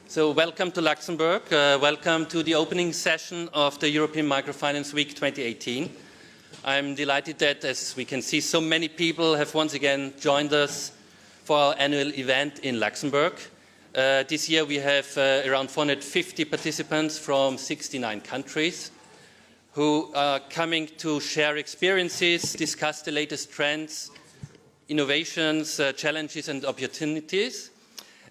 So welcome to Luxembourg. Welcome to the opening session of the European Microfinance Week 2018. I'm delighted that, as we can see, so many people have once again joined us for our annual event in Luxembourg. This year we have around 450 participants from 69 countries who are coming to share experiences, discuss the latest trends, innovations, challenges and opportunities.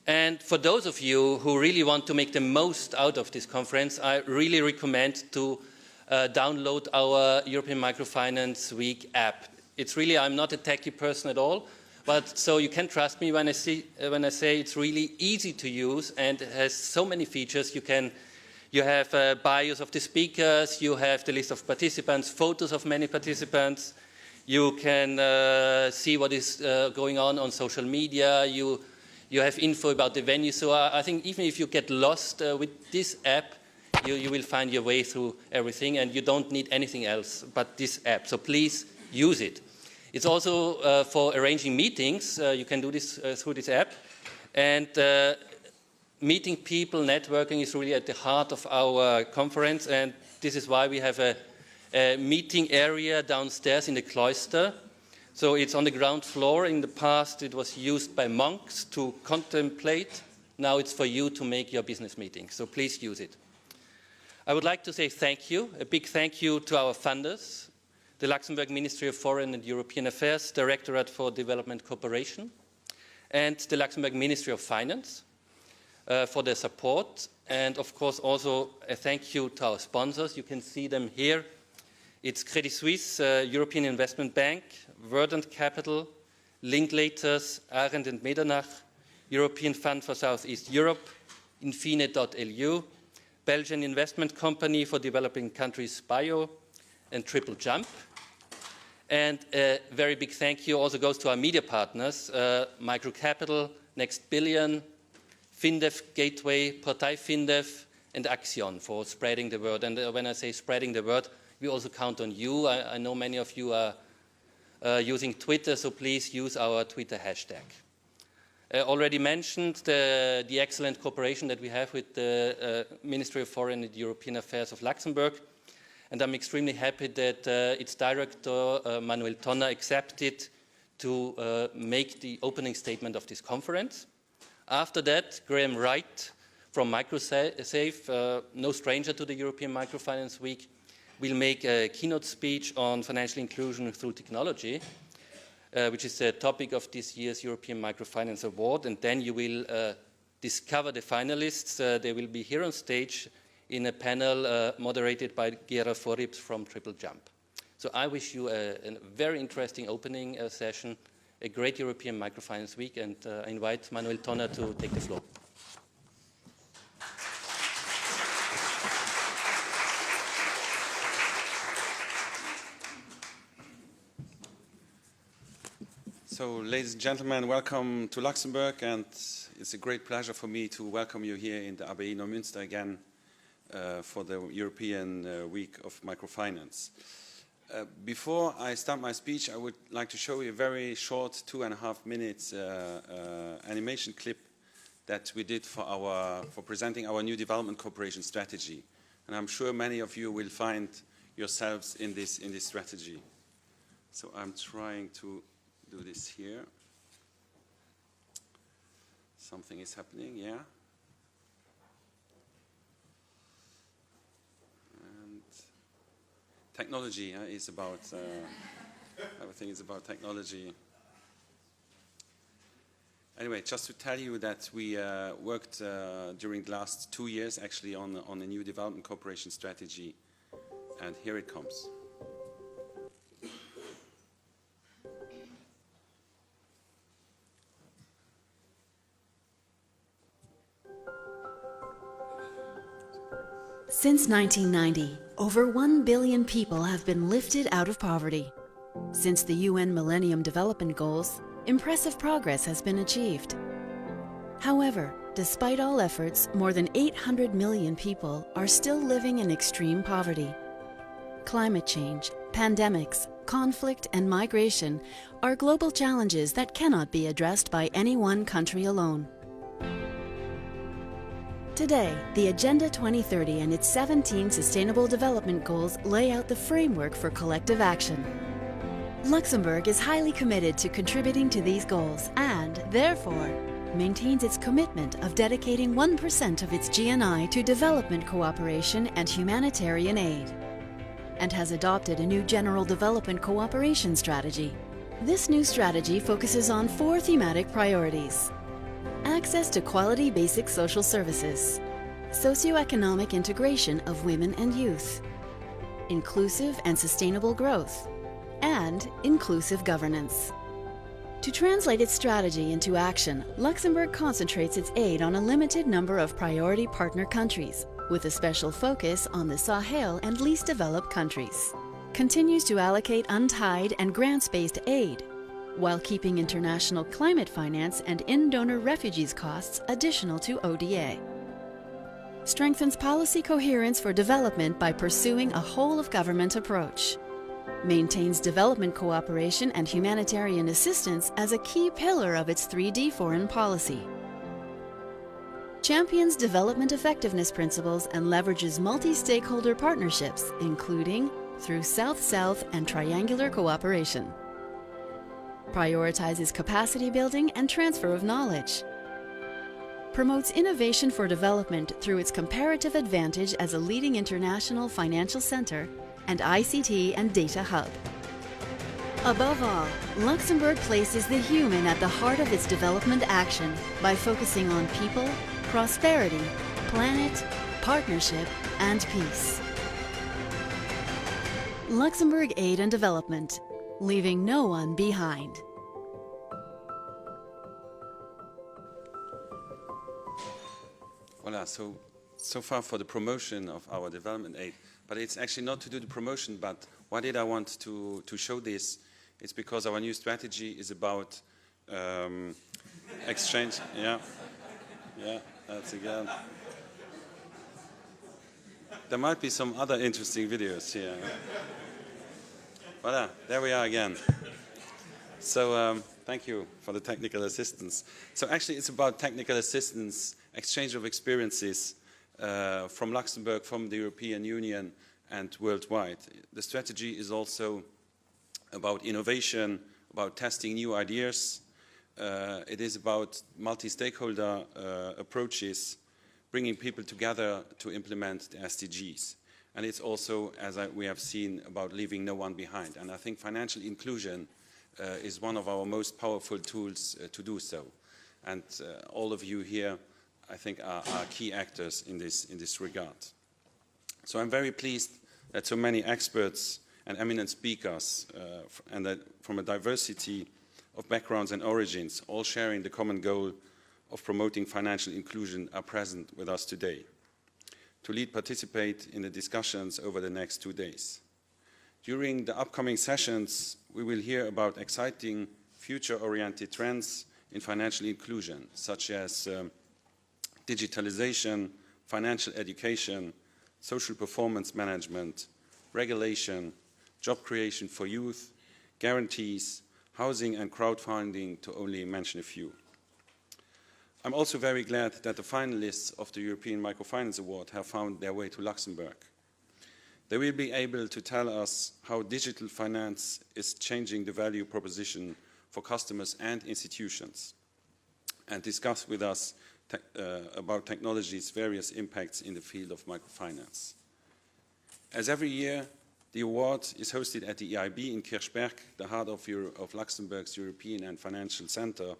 And for those of you who really want to make the most out of this conference, I really recommend to download our European Microfinance Week app. It's really, I'm not a techie person at all, but so you can trust me when I say it's really easy to use and it has so many features. You have bios of the speakers, you have the list of participants, photos of many participants, you can see what is going on social media, you have info about the venue. So I think even if you get lost with this app, you will find your way through everything, and you don't need anything else but this app. So please use it. It's also for arranging meetings. You can do this through this app. And meeting people, networking is really at the heart of our conference. And this is why we have a meeting area downstairs in the cloister. So it's on the ground floor. In the past, it was used by monks to contemplate. Now it's for you to make your business meetings. So please use it. I would like to say thank you, a big thank you to our funders, the Luxembourg Ministry of Foreign and European Affairs, Directorate for Development Cooperation, and the Luxembourg Ministry of Finance for their support. And of course, also a thank you to our sponsors. You can see them here. It's Credit Suisse, European Investment Bank, Verdant Capital, Linklaters, Arendt and Medernach, European Fund for Southeast Europe, Infine.lu, Belgian Investment Company for Developing Countries Bio, and Triple Jump. And a very big thank you also goes to our media partners, Microcapital, Next Billion, FinDev Gateway, Portail FinDev, and Axion for spreading the word. And when I say spreading the word, we also count on you. I know many of you are using Twitter, so please use our Twitter hashtag. Already mentioned the excellent cooperation that we have with the Ministry of Foreign and European Affairs of Luxembourg. And I'm extremely happy that its director, Manuel Tonner, accepted to make the opening statement of this conference. After that, Graham Wright from MicroSafe, no stranger to the European Microfinance Week, will make a keynote speech on financial inclusion through technology, which is the topic of this year's European Microfinance Award. And then you will discover the finalists. They will be here on stage in a panel moderated by Gera Foribs from Triple Jump. So I wish you a very interesting opening session, a great European Microfinance Week, and I invite Manuel Tonner to take the floor. So, ladies and gentlemen, welcome to Luxembourg, and it's a great pleasure for me to welcome you here in the Abbaye Neumünster again for the European Week of Microfinance. Before I start my speech, I would like to show you a very short 2.5 minutes animation clip that we did for presenting our new development cooperation strategy. And I'm sure many of you will find yourselves in this strategy. So I'm trying to do this here. Something is happening, yeah. And technology is about, everything is about technology. Anyway, just to tell you that we worked during the last 2 years actually on a new development cooperation strategy, and here it comes. Since 1990, over 1 billion people have been lifted out of poverty. Since the UN Millennium Development Goals, impressive progress has been achieved. However, despite all efforts, more than 800 million people are still living in extreme poverty. Climate change, pandemics, conflict, and migration are global challenges that cannot be addressed by any one country alone. Today, the Agenda 2030 and its 17 Sustainable Development Goals lay out the framework for collective action. Luxembourg is highly committed to contributing to these goals and, therefore, maintains its commitment of dedicating 1% of its GNI to development cooperation and humanitarian aid, and has adopted a new General Development Cooperation Strategy. This new strategy focuses on 4 thematic priorities: access to quality basic social services, socioeconomic integration of women and youth, inclusive and sustainable growth, and inclusive governance. To translate its strategy into action, Luxembourg concentrates its aid on a limited number of priority partner countries, with a special focus on the Sahel and least developed countries. Continues to allocate untied and grants-based aid, while keeping international climate finance and in-donor refugees costs additional to ODA. Strengthens policy coherence for development by pursuing a whole-of-government approach. Maintains development cooperation and humanitarian assistance as a key pillar of its 3D foreign policy. Champions development effectiveness principles and leverages multi-stakeholder partnerships, including through South-South and triangular cooperation. Prioritizes capacity building and transfer of knowledge. Promotes innovation for development through its comparative advantage as a leading international financial center and ICT and data hub. Above all, Luxembourg places the human at the heart of its development action by focusing on people, prosperity, planet, partnership, and peace. Luxembourg Aid and Development, leaving no one behind. Voilà, so far for the promotion of our development aid. But it's actually not to do the promotion, but why did I want to show this? It's because our new strategy is about exchange. Yeah, that's again. There might be some other interesting videos here. Voilà, there we are again. So thank you for the technical assistance. So actually it's about technical assistance, exchange of experiences from Luxembourg, from the European Union and worldwide. The strategy is also about innovation, about testing new ideas. It is about multi-stakeholder approaches, bringing people together to implement the SDGs. And it's also, as we have seen, about leaving no one behind. And I think financial inclusion is one of our most powerful tools to do so. And all of you here, I think, are key actors in this regard. So I'm very pleased that so many experts and eminent speakers and that from a diversity of backgrounds and origins, all sharing the common goal of promoting financial inclusion, are present with us today to participate in the discussions over the next 2 days. During the upcoming sessions, we will hear about exciting future-oriented trends in financial inclusion, such as digitalization, financial education, social performance management, regulation, job creation for youth, guarantees, housing and crowdfunding, to only mention a few. I'm also very glad that the finalists of the European Microfinance Award have found their way to Luxembourg. They will be able to tell us how digital finance is changing the value proposition for customers and institutions, and discuss with us about technology's various impacts in the field of microfinance. As every year, the award is hosted at the EIB in Kirchberg, the heart of Luxembourg's European and Financial Center,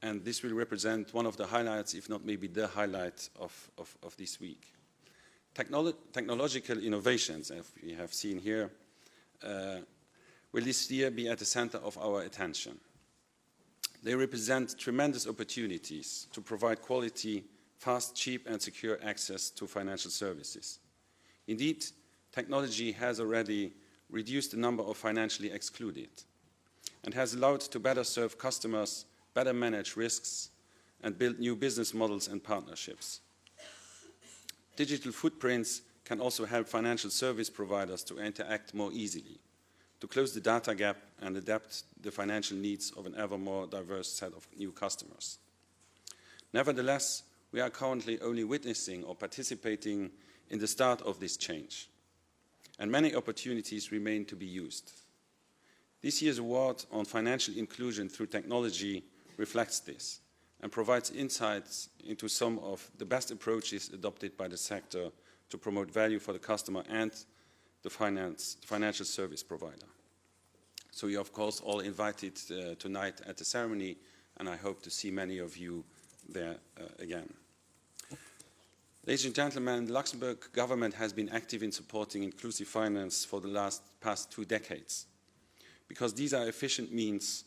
and this will represent one of the highlights, if not maybe the highlight of this week. Technological innovations, as we have seen here, will this year be at the center of our attention. They represent tremendous opportunities to provide quality, fast, cheap, and secure access to financial services. Indeed, technology has already reduced the number of financially excluded and has allowed to better serve customers, better manage risks, and build new business models and partnerships. Digital footprints can also help financial service providers to interact more easily, to close the data gap and adapt the financial needs of an ever more diverse set of new customers. Nevertheless, we are currently only witnessing or participating in the start of this change, and many opportunities remain to be used. This year's award on financial inclusion through technology reflects this and provides insights into some of the best approaches adopted by the sector to promote value for the customer and the financial service provider. So you're of course all invited tonight at the ceremony, and I hope to see many of you there again. Ladies and gentlemen, the Luxembourg government has been active in supporting inclusive finance for the past 2 decades, because these are efficient means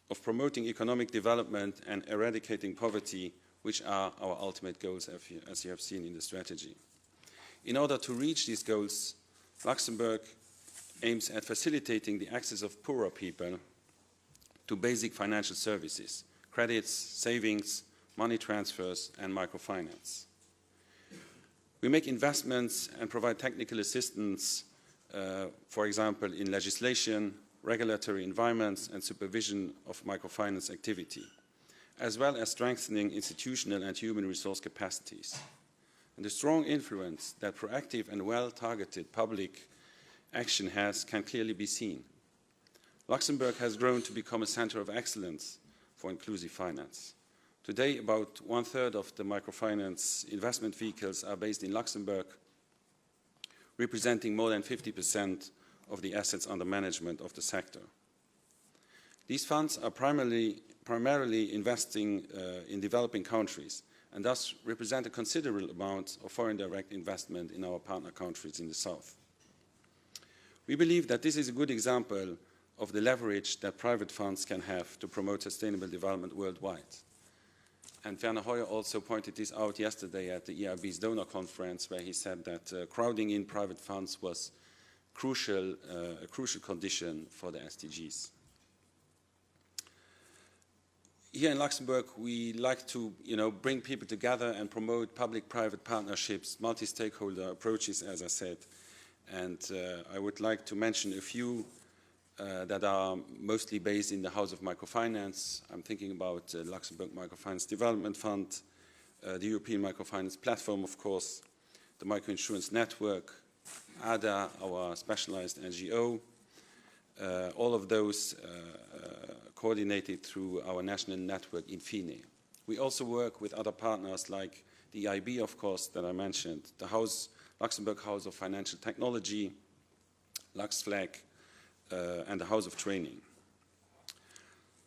of promoting economic development and eradicating poverty, which are our ultimate goals, as you have seen in the strategy. In order to reach these goals, Luxembourg aims at facilitating the access of poorer people to basic financial services, credits, savings, money transfers, and microfinance. We make investments and provide technical assistance, for example, in legislation, regulatory environments, and supervision of microfinance activity, as well as strengthening institutional and human resource capacities. And the strong influence that proactive and well-targeted public action has can clearly be seen. Luxembourg has grown to become a center of excellence for inclusive finance. Today, about 1/3 of the microfinance investment vehicles are based in Luxembourg, representing more than 50% of the assets under management of the sector. These funds are primarily investing in developing countries, and thus represent a considerable amount of foreign direct investment in our partner countries in the south. We believe that this is a good example of the leverage that private funds can have to promote sustainable development worldwide. And Werner Hoyer also pointed this out yesterday at the EIB's donor conference, where he said that crowding in private funds was a crucial condition for the SDGs. Here in Luxembourg, we like to bring people together and promote public-private partnerships, multi-stakeholder approaches, as I said. And I would like to mention a few that are mostly based in the House of Microfinance. I'm thinking about the Luxembourg Microfinance Development Fund, the European Microfinance Platform, of course, the Microinsurance Network, ADA, our specialized NGO, all of those coordinated through our national network Infine. We also work with other partners like the EIB, of course, that I mentioned, the Luxembourg House of Financial Technology, LuxFlag, and the House of Training.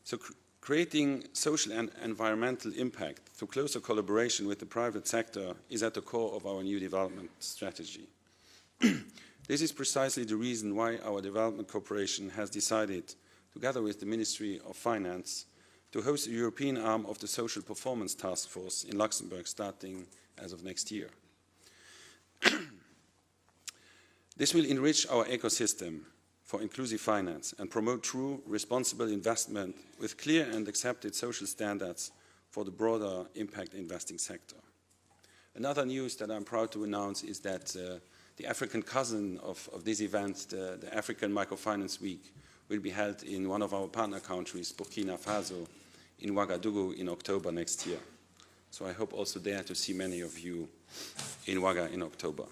So creating social and environmental impact through closer collaboration with the private sector is at the core of our new development strategy. This is precisely the reason why our development cooperation has decided, together with the Ministry of Finance, to host a European arm of the Social Performance Task Force in Luxembourg starting as of next year. This will enrich our ecosystem for inclusive finance and promote true, responsible investment with clear and accepted social standards for the broader impact investing sector. Another news that I'm proud to announce is that the African cousin of this event, the African Microfinance Week, will be held in one of our partner countries, Burkina Faso, in Ouagadougou in October next year. So I hope also there to see many of you in Ouaga in October.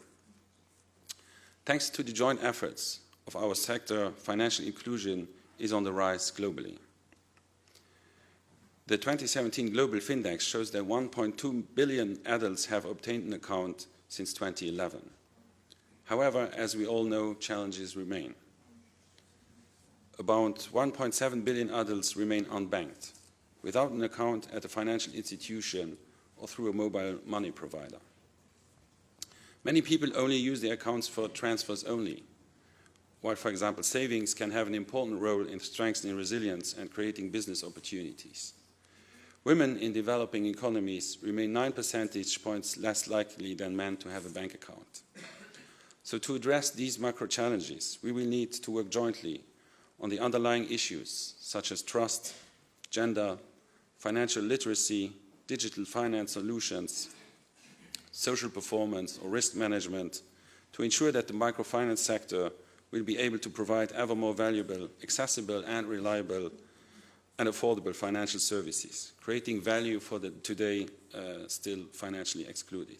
Thanks to the joint efforts of our sector, financial inclusion is on the rise globally. The 2017 Global Findex shows that 1.2 billion adults have obtained an account since 2011. However, as we all know, challenges remain. About 1.7 billion adults remain unbanked, without an account at a financial institution or through a mobile money provider. Many people only use their accounts for transfers only, while, for example, savings can have an important role in strengthening resilience and creating business opportunities. Women in developing economies remain 9 percentage points less likely than men to have a bank account. So to address these macro challenges, we will need to work jointly on the underlying issues such as trust, gender, financial literacy, digital finance solutions, social performance or risk management, to ensure that the microfinance sector will be able to provide ever more valuable, accessible and reliable and affordable financial services, creating value for the today still financially excluded.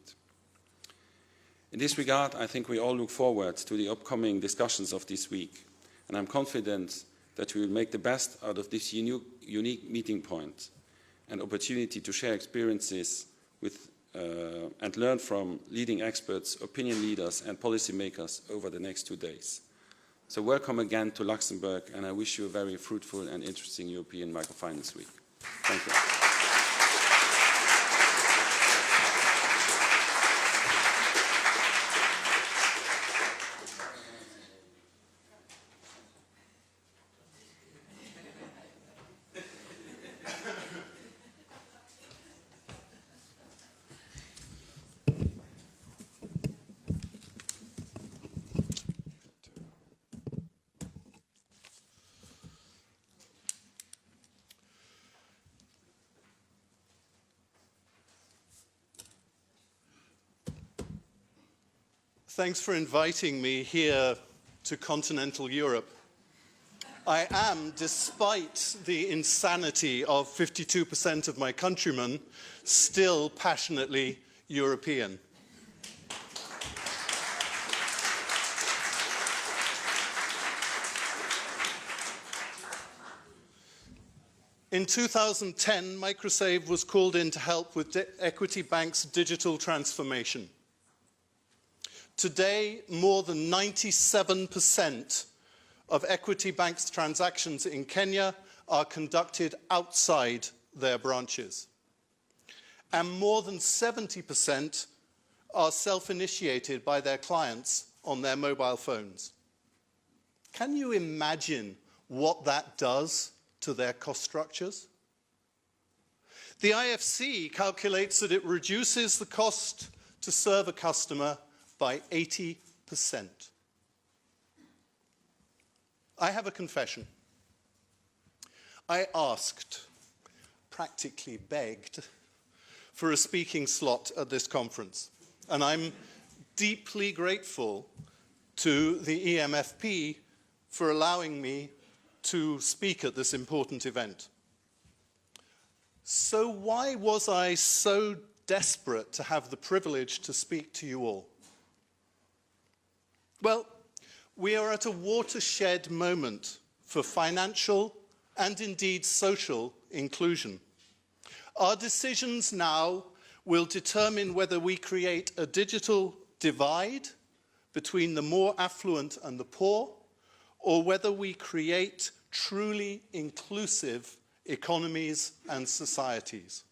In this regard, I think we all look forward to the upcoming discussions of this week, and I'm confident that we will make the best out of this unique meeting point and opportunity to share experiences with and learn from leading experts, opinion leaders and policymakers over the next 2 days. So welcome again to Luxembourg, and I wish you a very fruitful and interesting European Microfinance Week. Thank you. Thanks for inviting me here to continental Europe. I am, despite the insanity of 52% of my countrymen, still passionately European. In 2010, Microsave was called in to help with Equity Bank's digital transformation. Today, more than 97% of Equity Bank's transactions in Kenya are conducted outside their branches. And more than 70% are self-initiated by their clients on their mobile phones. Can you imagine what that does to their cost structures? The IFC calculates that it reduces the cost to serve a customer by 80%. I have a confession. I asked, practically begged, for a speaking slot at this conference. And I'm deeply grateful to the e-MFP for allowing me to speak at this important event. So why was I so desperate to have the privilege to speak to you all? Well, we are at a watershed moment for financial and indeed social inclusion. Our decisions now will determine whether we create a digital divide between the more affluent and the poor, or whether we create truly inclusive economies and societies.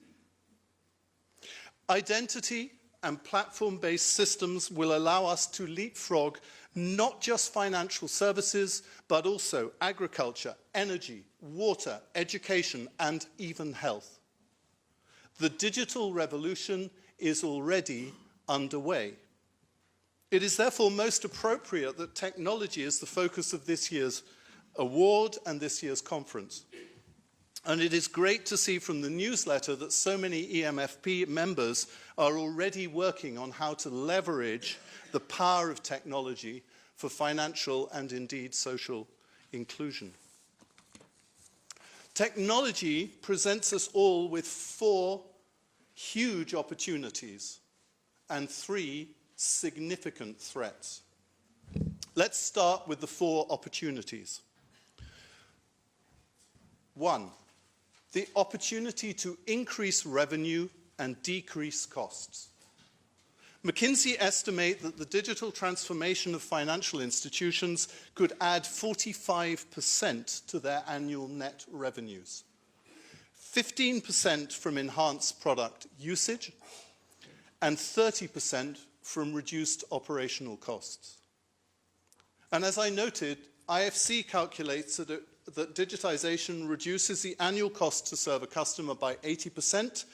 Identity and platform-based systems will allow us to leapfrog not just financial services, but also agriculture, energy, water, education, and even health. The digital revolution is already underway. It is therefore most appropriate that technology is the focus of this year's award and this year's conference. And it is great to see from the newsletter that so many e-MFP members are already working on how to leverage the power of technology for financial and indeed social inclusion. Technology presents us all with 4 huge opportunities and 3 significant threats. Let's start with the 4 opportunities. 1, the opportunity to increase revenue and decrease costs. McKinsey estimate that the digital transformation of financial institutions could add 45% to their annual net revenues, 15% from enhanced product usage, and 30% from reduced operational costs. And as I noted, IFC calculates that digitization reduces the annual cost to serve a customer by 80%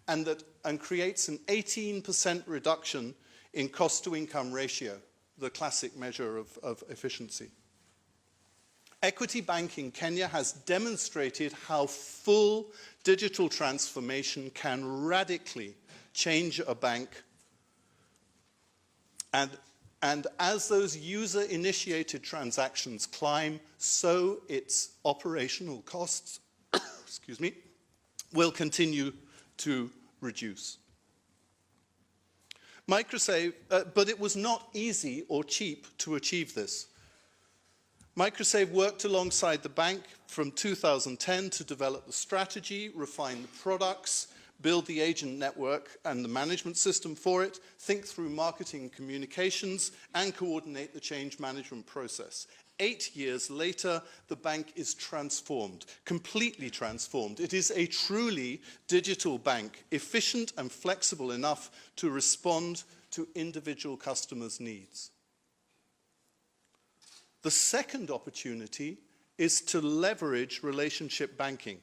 and creates an 18% reduction in cost-to-income ratio, the classic measure of efficiency. Equity Bank in Kenya has demonstrated how full digital transformation can radically change a bank. And as those user-initiated transactions climb, so its operational costs will continue to reduce. But it was not easy or cheap to achieve this. Microsave worked alongside the bank from 2010 to develop the strategy, refine the products, build the agent network and the management system for it, think through marketing and communications, and coordinate the change management process. 8 years later, the bank is transformed, completely transformed. It is a truly digital bank, efficient and flexible enough to respond to individual customers' needs. The second opportunity is to leverage relationship banking.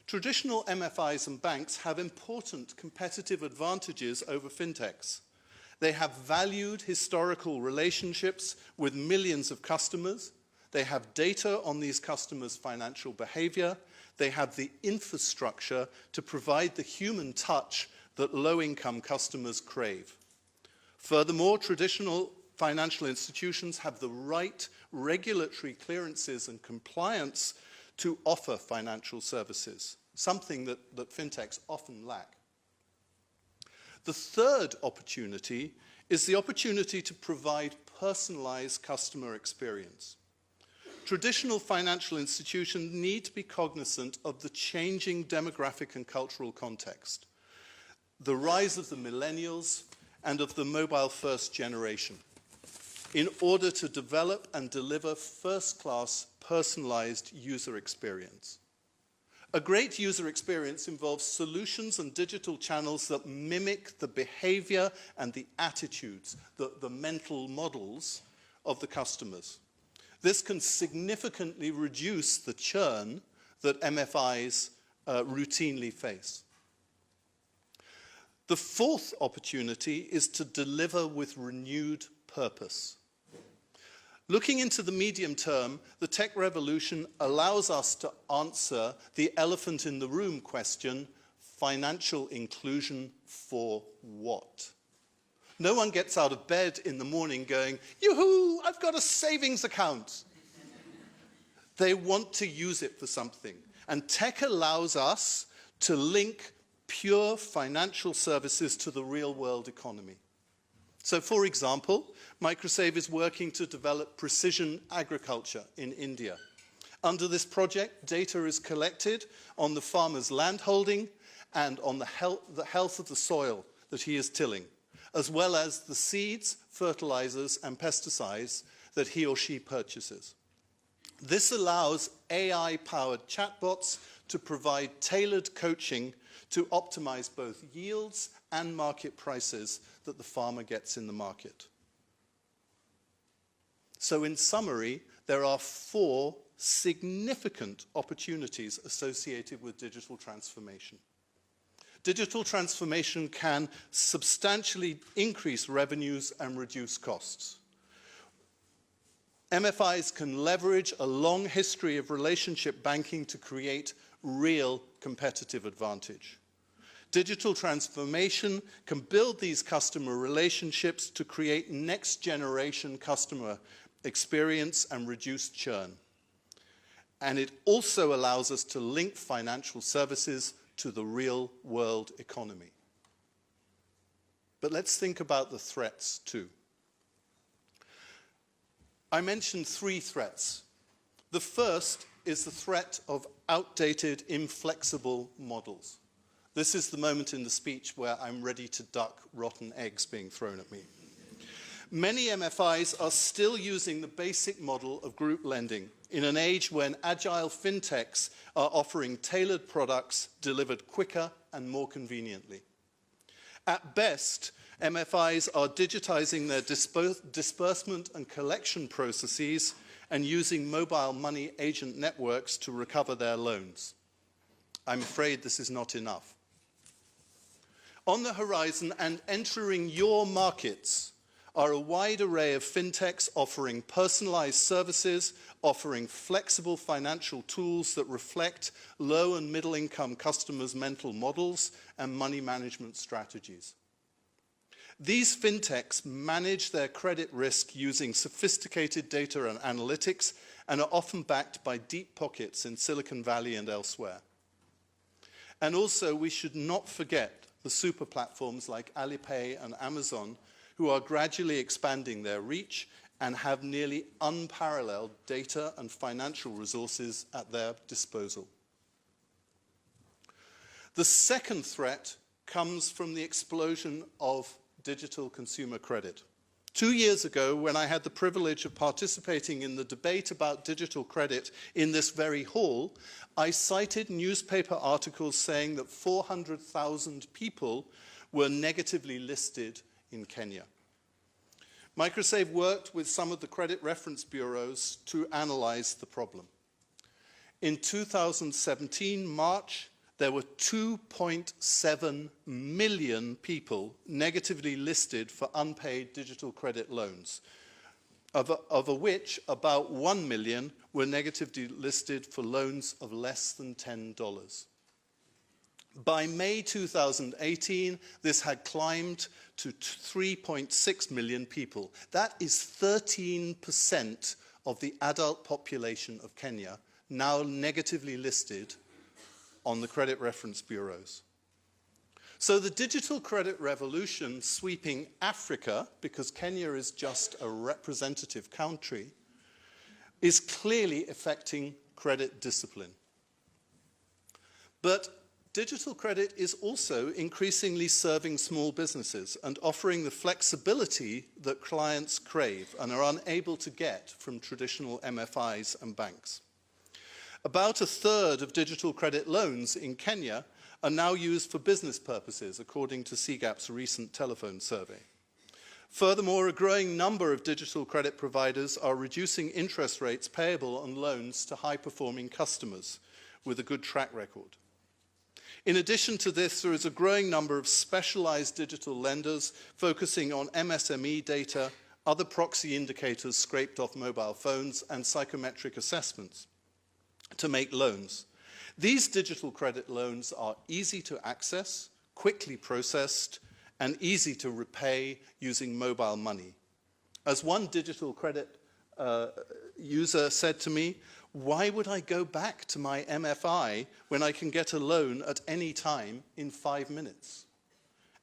Traditional MFIs and banks have important competitive advantages over fintechs. They have valued historical relationships with millions of customers. They have data on these customers' financial behavior. They have the infrastructure to provide the human touch that low-income customers crave. Furthermore, traditional financial institutions have the right regulatory clearances and compliance to offer financial services, something that fintechs often lack. The third opportunity is the opportunity to provide personalized customer experience. Traditional financial institutions need to be cognizant of the changing demographic and cultural context, the rise of the millennials and of the mobile-first generation, in order to develop and deliver first-class personalized user experience. A great user experience involves solutions and digital channels that mimic the behavior and the attitudes, the mental models of the customers. This can significantly reduce the churn that MFIs routinely face. The fourth opportunity is to deliver with renewed purpose. Looking into the medium term, the tech revolution allows us to answer the elephant in the room question, financial inclusion for what? No one gets out of bed in the morning going, yoo-hoo, I've got a savings account. They want to use it for something. And tech allows us to link pure financial services to the real-world economy. So, for example, Microsave is working to develop precision agriculture in India. Under this project, data is collected on the farmer's landholding and on the health of the soil that he is tilling, as well as the seeds, fertilizers, and pesticides that he or she purchases. This allows AI-powered chatbots to provide tailored coaching to optimize both yields and market prices that the farmer gets in the market. So in summary, there are 4 significant opportunities associated with digital transformation. Digital transformation can substantially increase revenues and reduce costs. MFIs can leverage a long history of relationship banking to create real competitive advantage. Digital transformation can build these customer relationships to create next-generation customer experience and reduce churn. And it also allows us to link financial services to the real-world economy. But let's think about the threats too. I mentioned 3 threats. The first is the threat of outdated, inflexible models. This is the moment in the speech where I'm ready to duck rotten eggs being thrown at me. Many MFIs are still using the basic model of group lending in an age when agile fintechs are offering tailored products delivered quicker and more conveniently. At best, MFIs are digitizing their disbursement and collection processes and using mobile money agent networks to recover their loans. I'm afraid this is not enough. On the horizon and entering your markets are a wide array of fintechs offering personalized services, offering flexible financial tools that reflect low and middle income customers' mental models and money management strategies. These fintechs manage their credit risk using sophisticated data and analytics and are often backed by deep pockets in Silicon Valley and elsewhere. And also, we should not forget the super platforms like Alipay and Amazon, who are gradually expanding their reach and have nearly unparalleled data and financial resources at their disposal. The second threat comes from the explosion of digital consumer credit. 2 years ago, when I had the privilege of participating in the debate about digital credit in this very hall, I cited newspaper articles saying that 400,000 people were negatively listed in Kenya. Microsave worked with some of the credit reference bureaus to analyze the problem. In 2017, March, there were 2.7 million people negatively listed for unpaid digital credit loans, of which about 1 million were negatively listed for loans of less than $10. By May 2018, this had climbed to 3.6 million people. That is 13% of the adult population of Kenya now negatively listed on the credit reference bureaus. So the digital credit revolution sweeping Africa, because Kenya is just a representative country, is clearly affecting credit discipline. But digital credit is also increasingly serving small businesses and offering the flexibility that clients crave and are unable to get from traditional MFIs and banks. About a third of digital credit loans in Kenya are now used for business purposes, according to CGAP's recent telephone survey. Furthermore, a growing number of digital credit providers are reducing interest rates payable on loans to high-performing customers with a good track record. In addition to this, there is a growing number of specialized digital lenders focusing on MSME data, other proxy indicators scraped off mobile phones, and psychometric assessments to make loans. These digital credit loans are easy to access, quickly processed, and easy to repay using mobile money. As one digital credit user said to me, "Why would I go back to my MFI when I can get a loan at any time in 5 minutes?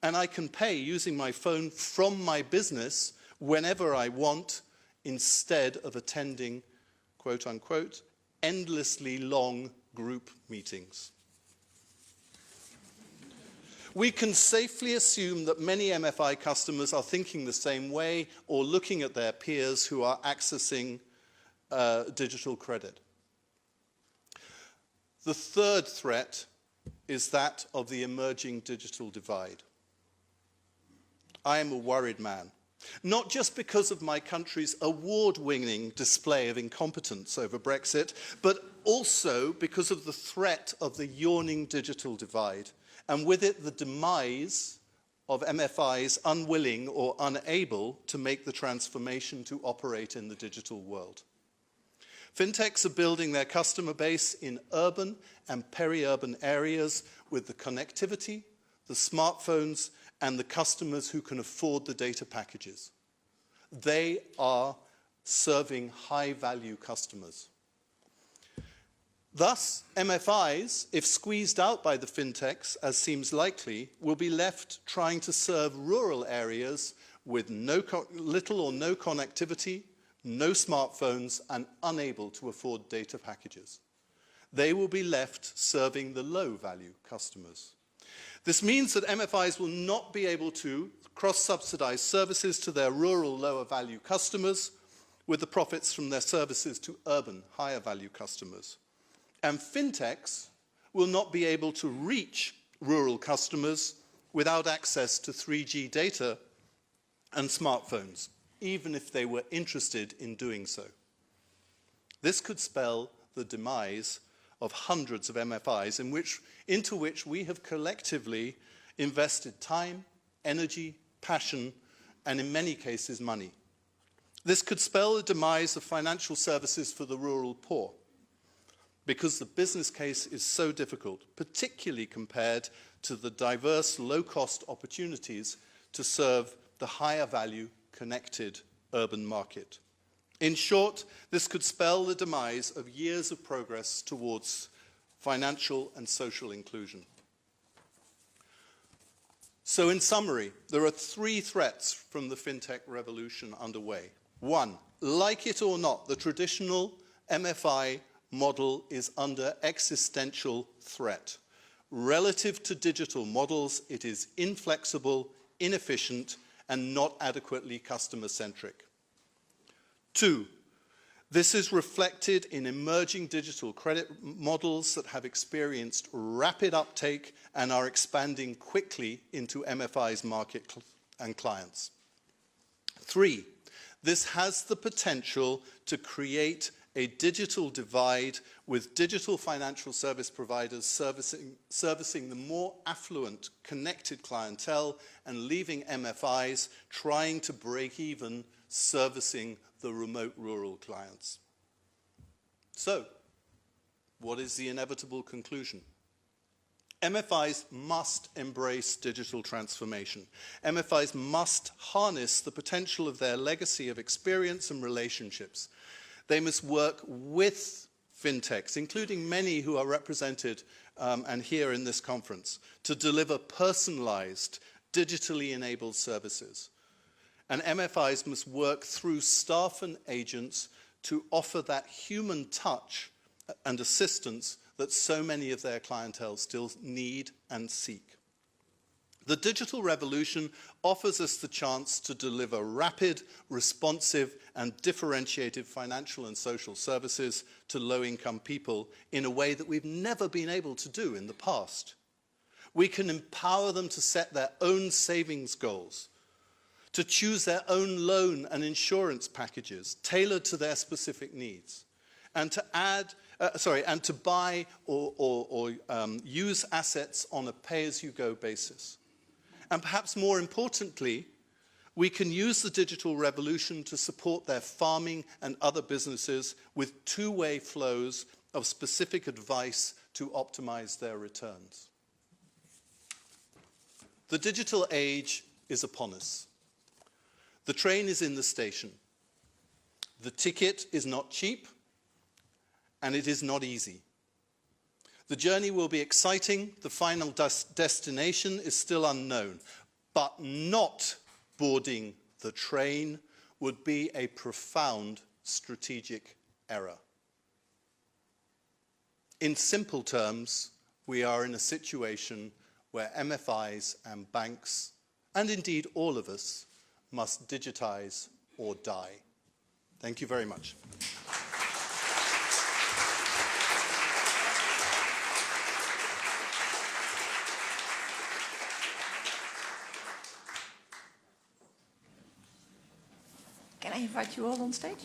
And I can pay using my phone from my business whenever I want, instead of attending, quote unquote, endlessly long group meetings." We can safely assume that many MFI customers are thinking the same way or looking at their peers who are accessing digital credit. The third threat is that of the emerging digital divide. I am a worried man. Not just because of my country's award-winning display of incompetence over Brexit, but also because of the threat of the yawning digital divide, and with it the demise of MFIs unwilling or unable to make the transformation to operate in the digital world. Fintechs are building their customer base in urban and peri-urban areas with the connectivity, the smartphones, and the customers who can afford the data packages. They are serving high-value customers. Thus, MFIs, if squeezed out by the fintechs, as seems likely, will be left trying to serve rural areas with little or no connectivity, no smartphones, and unable to afford data packages. They will be left serving the low-value customers. This means that MFIs will not be able to cross-subsidize services to their rural lower-value customers with the profits from their services to urban higher-value customers. And fintechs will not be able to reach rural customers without access to 3G data and smartphones, even if they were interested in doing so. This could spell the demise of hundreds of MFIs into which we have collectively invested time, energy, passion, and in many cases money. This could spell the demise of financial services for the rural poor, because the business case is so difficult, particularly compared to the diverse low-cost opportunities to serve the higher value connected urban market. In short, this could spell the demise of years of progress towards financial and social inclusion. So in summary, there are three threats from the fintech revolution underway. One, like it or not, the traditional MFI model is under existential threat. Relative to digital models, it is inflexible, inefficient, and not adequately customer-centric. Two, this is reflected in emerging digital credit models that have experienced rapid uptake and are expanding quickly into MFI's market and clients. Three, this has the potential to create a digital divide with digital financial service providers servicing the more affluent, connected clientele and leaving MFIs trying to break even servicing the remote rural clients. So, what is the inevitable conclusion? MFIs must embrace digital transformation. MFIs must harness the potential of their legacy of experience and relationships. They must work with fintechs, including many who are represented and here in this conference, to deliver personalized, digitally enabled services. And MFIs must work through staff and agents to offer that human touch and assistance that so many of their clientele still need and seek. The digital revolution offers us the chance to deliver rapid, responsive, and differentiated financial and social services to low-income people in a way that we've never been able to do in the past. We can empower them to set their own savings goals, to choose their own loan and insurance packages tailored to their specific needs, and to buy or use assets on a pay-as-you-go basis. And perhaps more importantly, we can use the digital revolution to support their farming and other businesses with two-way flows of specific advice to optimize their returns. The digital age is upon us. The train is in the station. The ticket is not cheap, and it is not easy. The journey will be exciting. The final destination is still unknown. But not boarding the train would be a profound strategic error. In simple terms, we are in a situation where MFIs and banks, and indeed all of us, must digitize or die. Thank you very much. Can I invite you all on stage?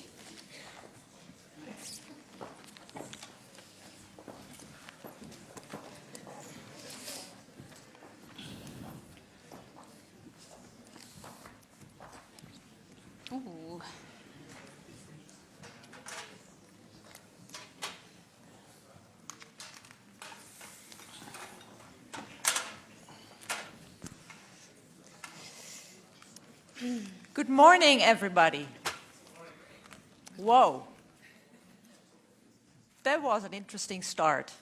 Ooh. Good morning, everybody. Whoa. That was an interesting start.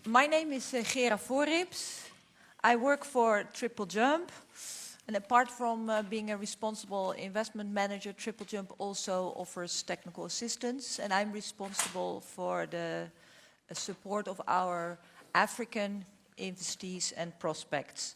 My name is Gera Voorrips. I work for Triple Jump. And apart from being a responsible investment manager, Triple Jump also offers technical assistance. And I'm responsible for the support of our African investees and prospects.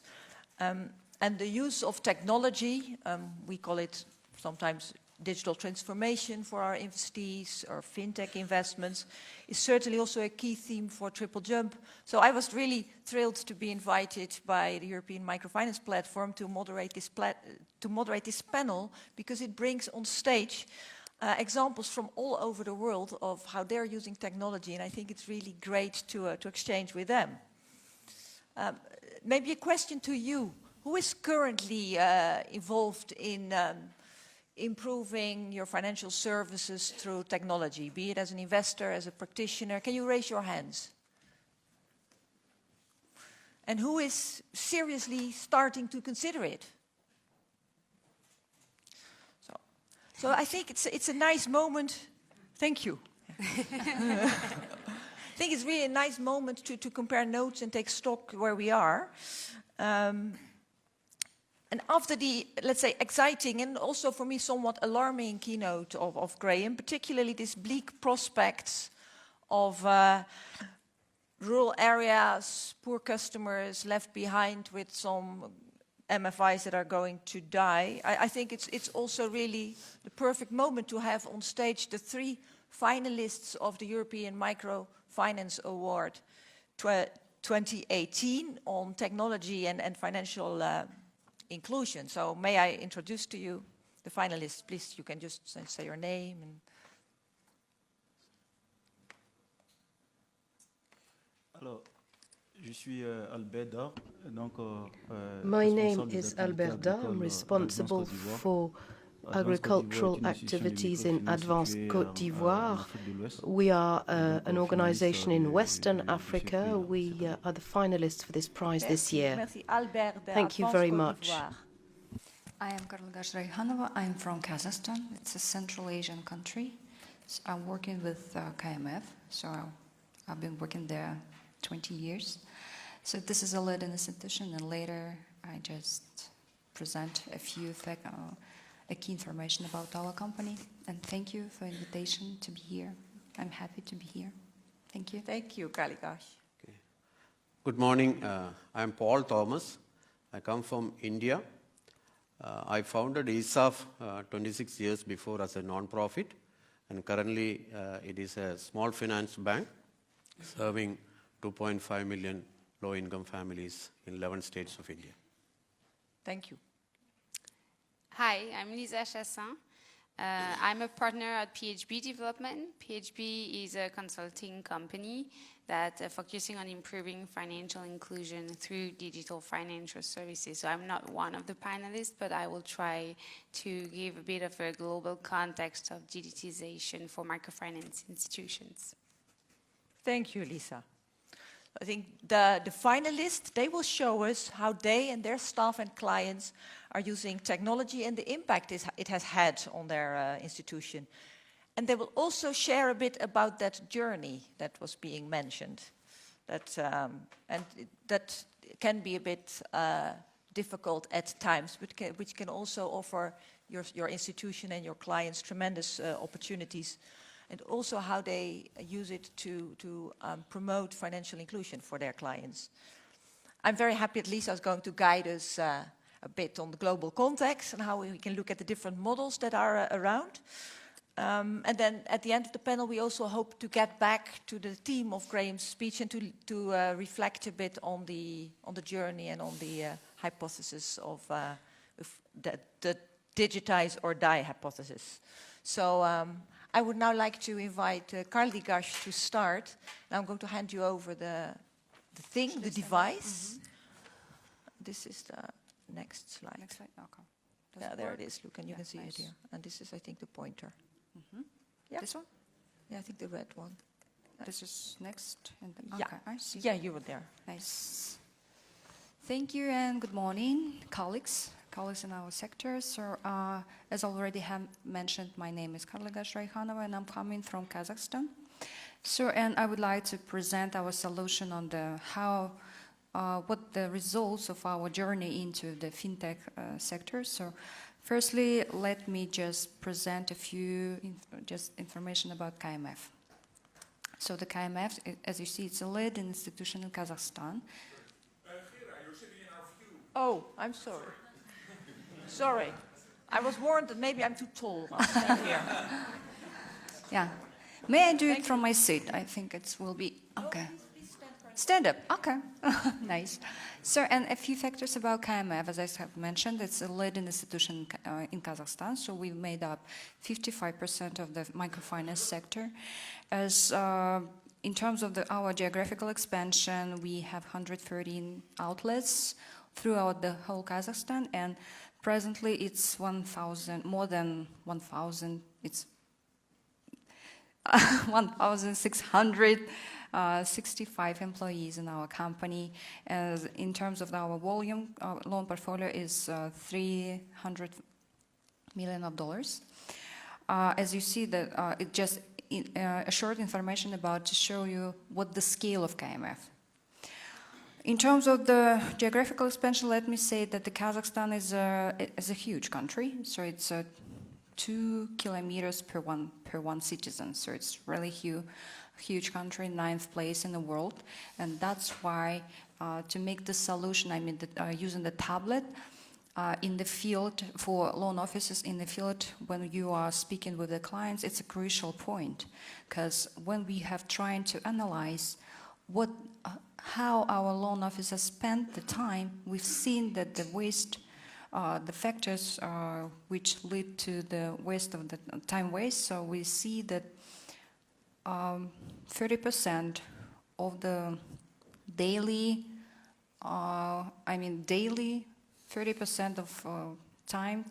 And the use of technology, we call it sometimes digital transformation for our investees or fintech investments, is certainly also a key theme for Triple Jump. So I was really thrilled to be invited by the European Microfinance Platform to moderate this panel, because it brings on stage examples from all over the world of how they're using technology, and I think it's really great to exchange with them. Maybe a question to you. Who is currently involved in improving your financial services through technology, be it as an investor, as a practitioner? Can you raise your hands? And who is seriously starting to consider it? So So I think it's a nice moment. Thank you. I think it's really a nice moment to compare notes and take stock where we are. And after the, let's say, exciting and also for me somewhat alarming keynote of Graham, particularly this bleak prospects of rural areas, poor customers left behind with some MFIs that are going to die, I think it's also really the perfect moment to have on stage the 3 finalists of the European Microfinance Award 2018 on technology and financial inclusion. So may I introduce to you the finalists? Please, you can just say your name. Alors, je suis Albert Dar, donc My name is Albert Dar. I'm responsible for agricultural activities in Advanced Côte d'Ivoire. We are an organization in Western Africa. We are the finalists for this prize this year. Thank you very much. I am Karolga Shraihanova. I'm from Kazakhstan. It's a Central Asian country. So I'm working with KMF, so I've been working there 20 years. So this is a lead institution, and later I just present a few key information about our company. And thank you for the invitation to be here. I'm happy to be here. Thank you. Thank you, Kaligash. Okay. Good morning. I'm Paul Thomas. I come from India. I founded ESAF 26 years before as a non-profit, and currently it is a small finance bank serving 2.5 million low-income families in 11 states of India. Thank you. Hi, I'm Lisa Chassin. I'm a partner at PHB Development. PHB is a consulting company that focusing on improving financial inclusion through digital financial services. So I'm not one of the panelists, but I will try to give a bit of a global context of digitization for microfinance institutions. Thank you, Lisa. I think the finalists, they will show us how they and their staff and clients are using technology and the impact it has had on their institution. And they will also share a bit about that journey that was being mentioned. That can be a bit difficult at times, but which can also offer your institution and your clients tremendous opportunities. And also how they use it to promote financial inclusion for their clients. I'm very happy that Lisa is going to guide us a bit on the global context and how we can look at the different models that are around. And then at the end of the panel, we also hope to get back to the theme of Graham's speech and to reflect a bit on the journey and on the hypothesis of the digitize or die hypothesis. So I would now like to invite Karolga to start. Now I'm going to hand you over the device. This is the next slide. Next slide. Okay. Yeah, there it is. Look, and you can see it here. And this is, I think, the pointer. Yeah. This one? Yeah, I think the red one. This is next. And Yeah. Okay, I see. Yeah, you were there. Nice. Thank you and good morning, colleagues in our sector. So, as already mentioned, my name is Karolga Shraihanova and I'm coming from Kazakhstan. So, and I would like to present our solution on what the results of our journey into the fintech sector. So, firstly, let me just present a few information about KMF. So the KMF, as you see, it's a leading institution in Kazakhstan. Oh, I'm sorry. Sorry. I was warned that maybe I'm too tall. Here. Yeah. May I do it from my seat? I think it will be okay. Stand up. Okay. Nice. So, and a few factors about KMF, as I have mentioned, it's a leading institution in Kazakhstan. So we made up 55% of the microfinance sector. As in terms of our geographical expansion, we have 113 outlets throughout the whole Kazakhstan, and presently it's 1,000, more than 1,000. It's 1,665 employees in our company. As in terms of our volume, our loan portfolio is $300 million. as you see, that it just a short information about to show you what the scale of KMF. In terms of the geographical expansion, let me say that the Kazakhstan is a huge country, so it's 2 kilometers per one citizen, so it's really huge country, 9th place in the world, and that's why to make the solution, I mean, using the tablet in the field for loan officers in the field when you are speaking with the clients, it's a crucial point, because when we have trying to analyze how our loan officers spend the time, we've seen that the waste, the factors which lead to the waste of the time waste. So we see that 30% of the daily, 30% of time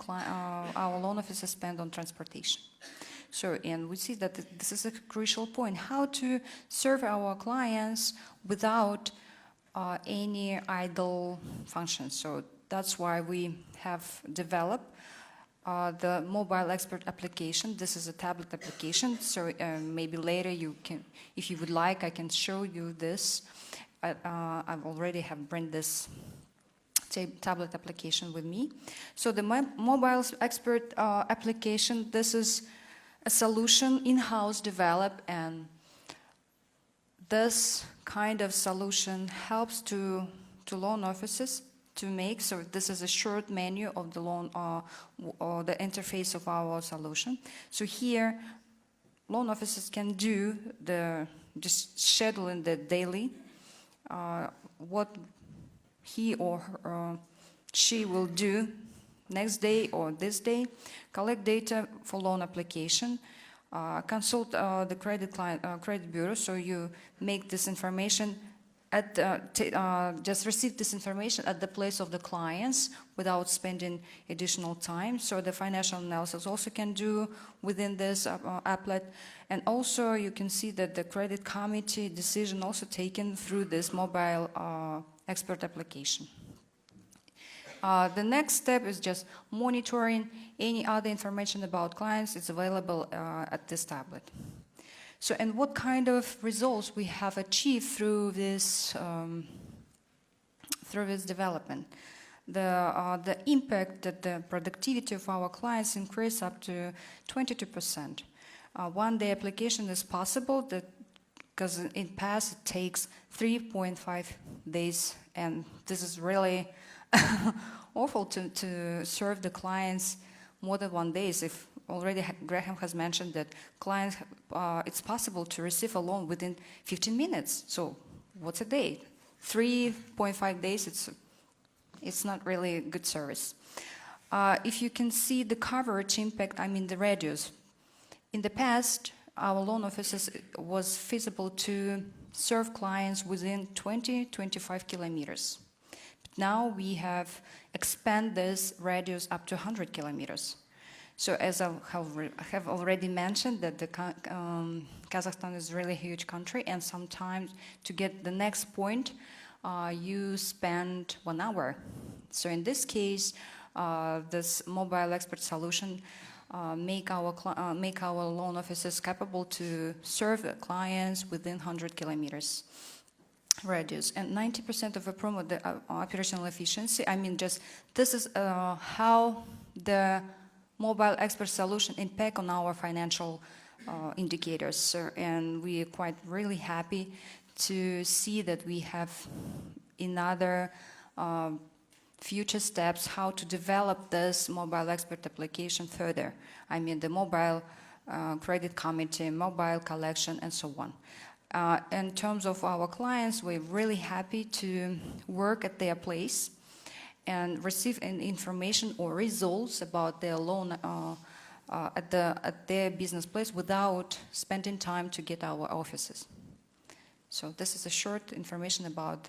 our loan officers spend on transportation. So, and we see that this is a crucial point, how to serve our clients without any idle functions. So that's why we have developed the mobile expert application. This is a tablet application, so maybe later you can, if you would like, I can show you this. I've already have bring this tablet application with me. So the mobile expert application, this is a solution in-house developed, and this kind of solution helps to loan officers to make. So this is a short menu of the loan or the interface of our solution. So here, loan officers can do just scheduling the daily what he or she will do next day or this day, collect data for loan application, consult the credit bureau, so you make this information at just receive this information at the place of the clients without spending additional time. So the financial analysis also can do within this applet, and also you can see that the credit committee decision also taken through this mobile expert application. The next step is just monitoring any other information about clients. It's available at this tablet. So, and what kind of results we have achieved through this development? The impact that the productivity of our clients increased up to 22%. One day application is possible because in past it takes 3.5 days, and this is really awful to serve the clients more than 1 day. If already Graham has mentioned that clients, it's possible to receive a loan within 15 minutes. So what's a day? 3.5 days, it's not really a good service. If you can see the coverage impact, I mean the radius. In the past, our loan officers was feasible to serve clients within 20-25 kilometers. But now we have expanded this radius up to 100 kilometers. So as I have already mentioned, that the Kazakhstan is really a huge country, and sometimes to get the next point, you spend 1 hour. So in this case, this mobile expert solution make our loan officers capable to serve the clients within 100 kilometers radius, and 90% of promote the operational efficiency. I mean, just this is how the mobile expert solution impact on our financial indicators, and we are quite really happy to see that we have another future steps how to develop this mobile expert application further. I mean the mobile credit committee, mobile collection, and so on. In terms of our clients, we're really happy to work at their place and receive information or results about their loan at their business place without spending time to get our offices. So this is a short information about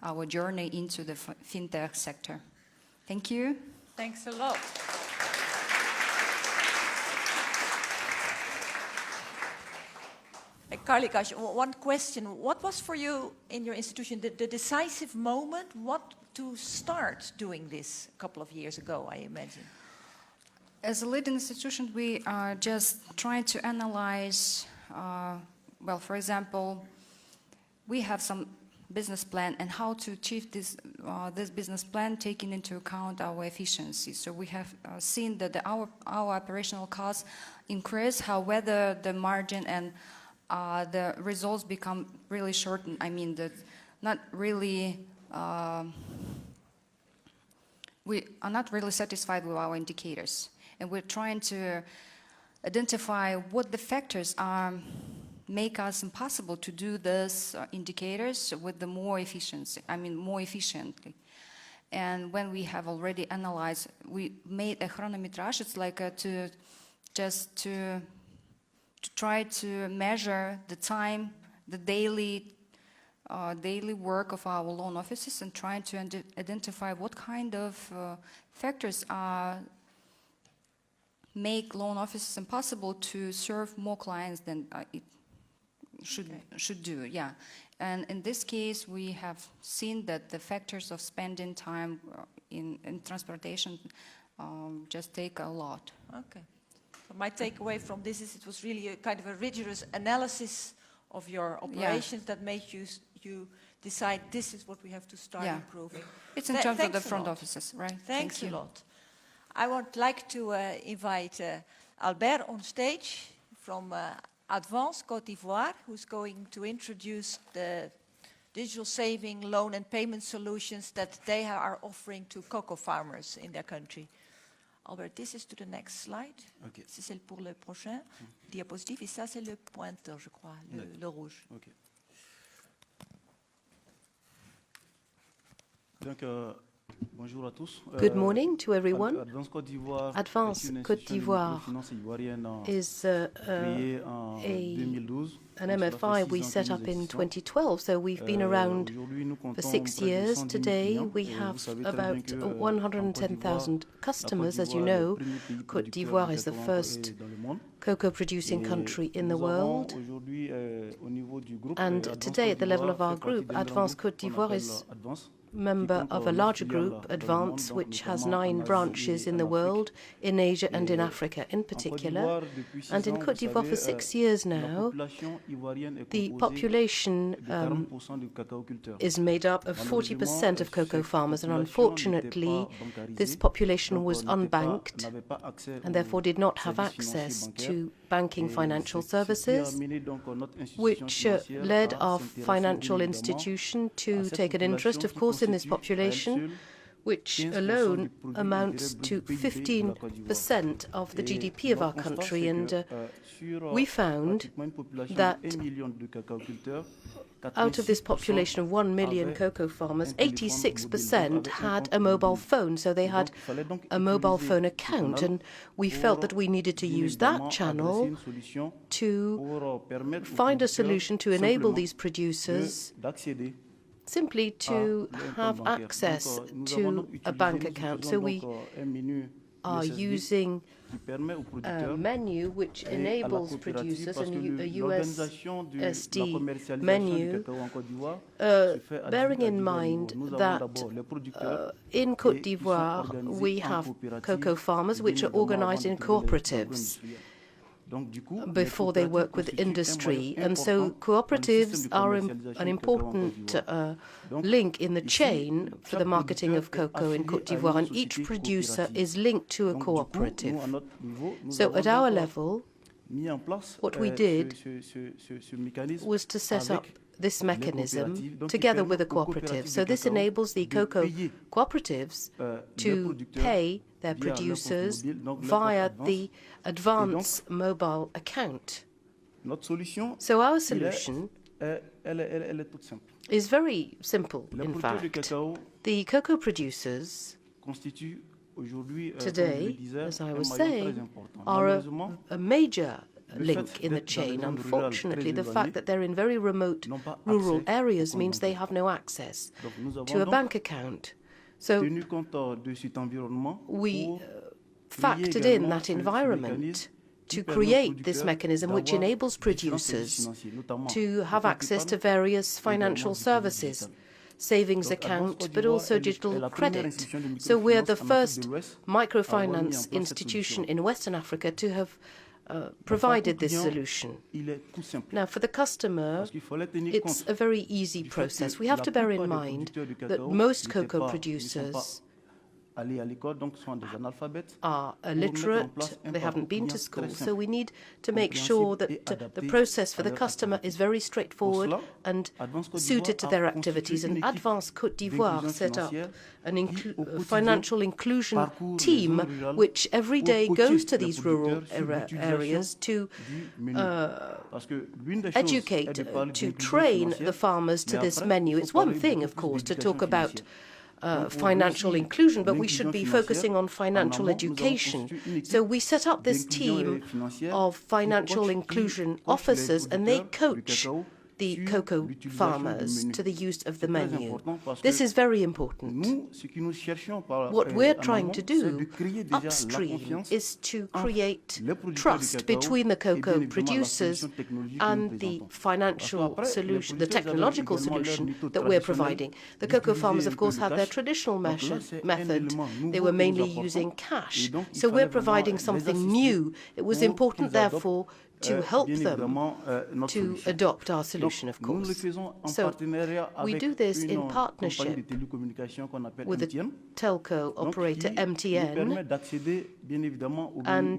our journey into the fintech sector. Thank you. Thanks a lot. Karlikas, one question. What was for you in your institution the decisive moment? What to start doing this a couple of years ago, I imagine? As a leading institution, we are just trying to analyze, well, for example, we have some business plan and how to achieve this business plan taking into account our efficiency. So we have seen that our operational costs increase, however the margin and the results become really shortened. I mean, not really, we are not really satisfied with our indicators. And we're trying to identify what the factors are make us impossible to do these indicators with the more efficiency, more efficiently. And when we have already analyzed, we made a chronometrage. It's like to try to measure the time, the daily work of our loan officers, and trying to identify what kind of factors make loan officers impossible to serve more clients than it should do, yeah. And in this case, we have seen that the factors of spending time in transportation just take a lot. Okay. So my takeaway from this is it was really a kind of a rigorous analysis of your operations that made you decide this is what we have to start improving. It's in terms of the front offices, right? Thanks a lot. I would like to invite Albert on stage from Advance Côte d'Ivoire, who's going to introduce the digital saving, loan and payment solutions that they are offering to cocoa farmers in their country. Albert, this is to the next slide. Okay. C'est pour le prochain diapositive. Et ça, c'est le pointeur, je crois, le rouge. Okay. Donc, bonjour à tous. Good morning to everyone. Advance Côte d'Ivoire is an MFI we set up in 2012, so we've been around for 6 years. Today we have about 110,000 customers. As you know, Côte d'Ivoire is the first cocoa-producing country in the world. And today, at the level of our group, Advance Côte d'Ivoire is member of a larger group, Advance, which has 9 branches in the world, in Asia and in Africa in particular. And in Côte d'Ivoire for 6 years now, the population is made up of 40% of cocoa farmers, and unfortunately this population was unbanked and therefore did not have access to banking financial services, which led our financial institution to take an interest, of course, in this population, which alone amounts to 15% of the GDP of our country. And we found that out of this population of 1 million cocoa farmers, 86% had a mobile phone, so they had a mobile phone account, and we felt that we needed to use that channel to find a solution to enable these producers simply to have access to a bank account. So we are using a menu which enables producers, a USSD menu, bearing in mind that in Côte d'Ivoire we have cocoa farmers which are organized in cooperatives before they work with industry. And so cooperatives are an important link in the chain for the marketing of cocoa in Côte d'Ivoire, and each producer is linked to a cooperative. So at our level, what we did was to set up this mechanism together with a cooperative. So this enables the cocoa cooperatives to pay their producers via the Advance mobile account. So our solution is very simple, in fact. The cocoa producers today, as I was saying, are a major link in the chain. Unfortunately, the fact that they're in very remote rural areas means they have no access to a bank account. So we factored in that environment to create this mechanism which enables producers to have access to various financial services, savings account, but also digital credit. So we're the first microfinance institution in Western Africa to have provided this solution. Now, for the customer, it's a very easy process. We have to bear in mind that most cocoa producers are illiterate, they haven't been to school, so we need to make sure that the process for the customer is very straightforward and suited to their activities. And Advanced Côte d'Ivoire set up a financial inclusion team which every day goes to these rural areas to educate, to train the farmers to this menu. It's one thing, of course, to talk about financial inclusion, but we should be focusing on financial education. So we set up this team of financial inclusion officers, and they coach the cocoa farmers to the use of the menu. This is very important. What we're trying to do upstream is to create trust between the cocoa producers and the financial solution, the technological solution that we're providing. The cocoa farmers, of course, had their traditional method. They were mainly using cash. So we're providing something new. It was important, therefore, to help them to adopt our solution, of course. So we do this in partnership with the telco operator MTN, and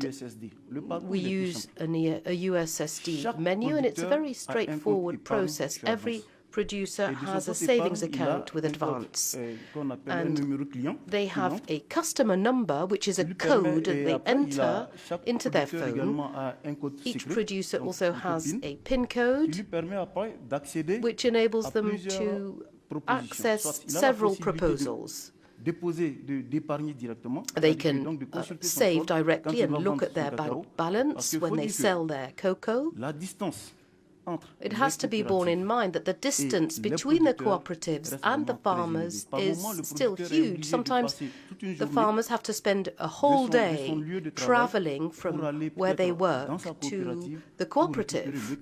we use a USSD menu, and it's a very straightforward process. Every producer has a savings account with Advance, and they have a customer number, which is a code that they enter into their phone. Each producer also has a PIN code, which enables them to access several proposals. They can save directly and look at their bank balance when they sell their cocoa. It has to be borne in mind that the distance between the cooperatives and the farmers is still huge. Sometimes the farmers have to spend a whole day traveling from where they work to the cooperative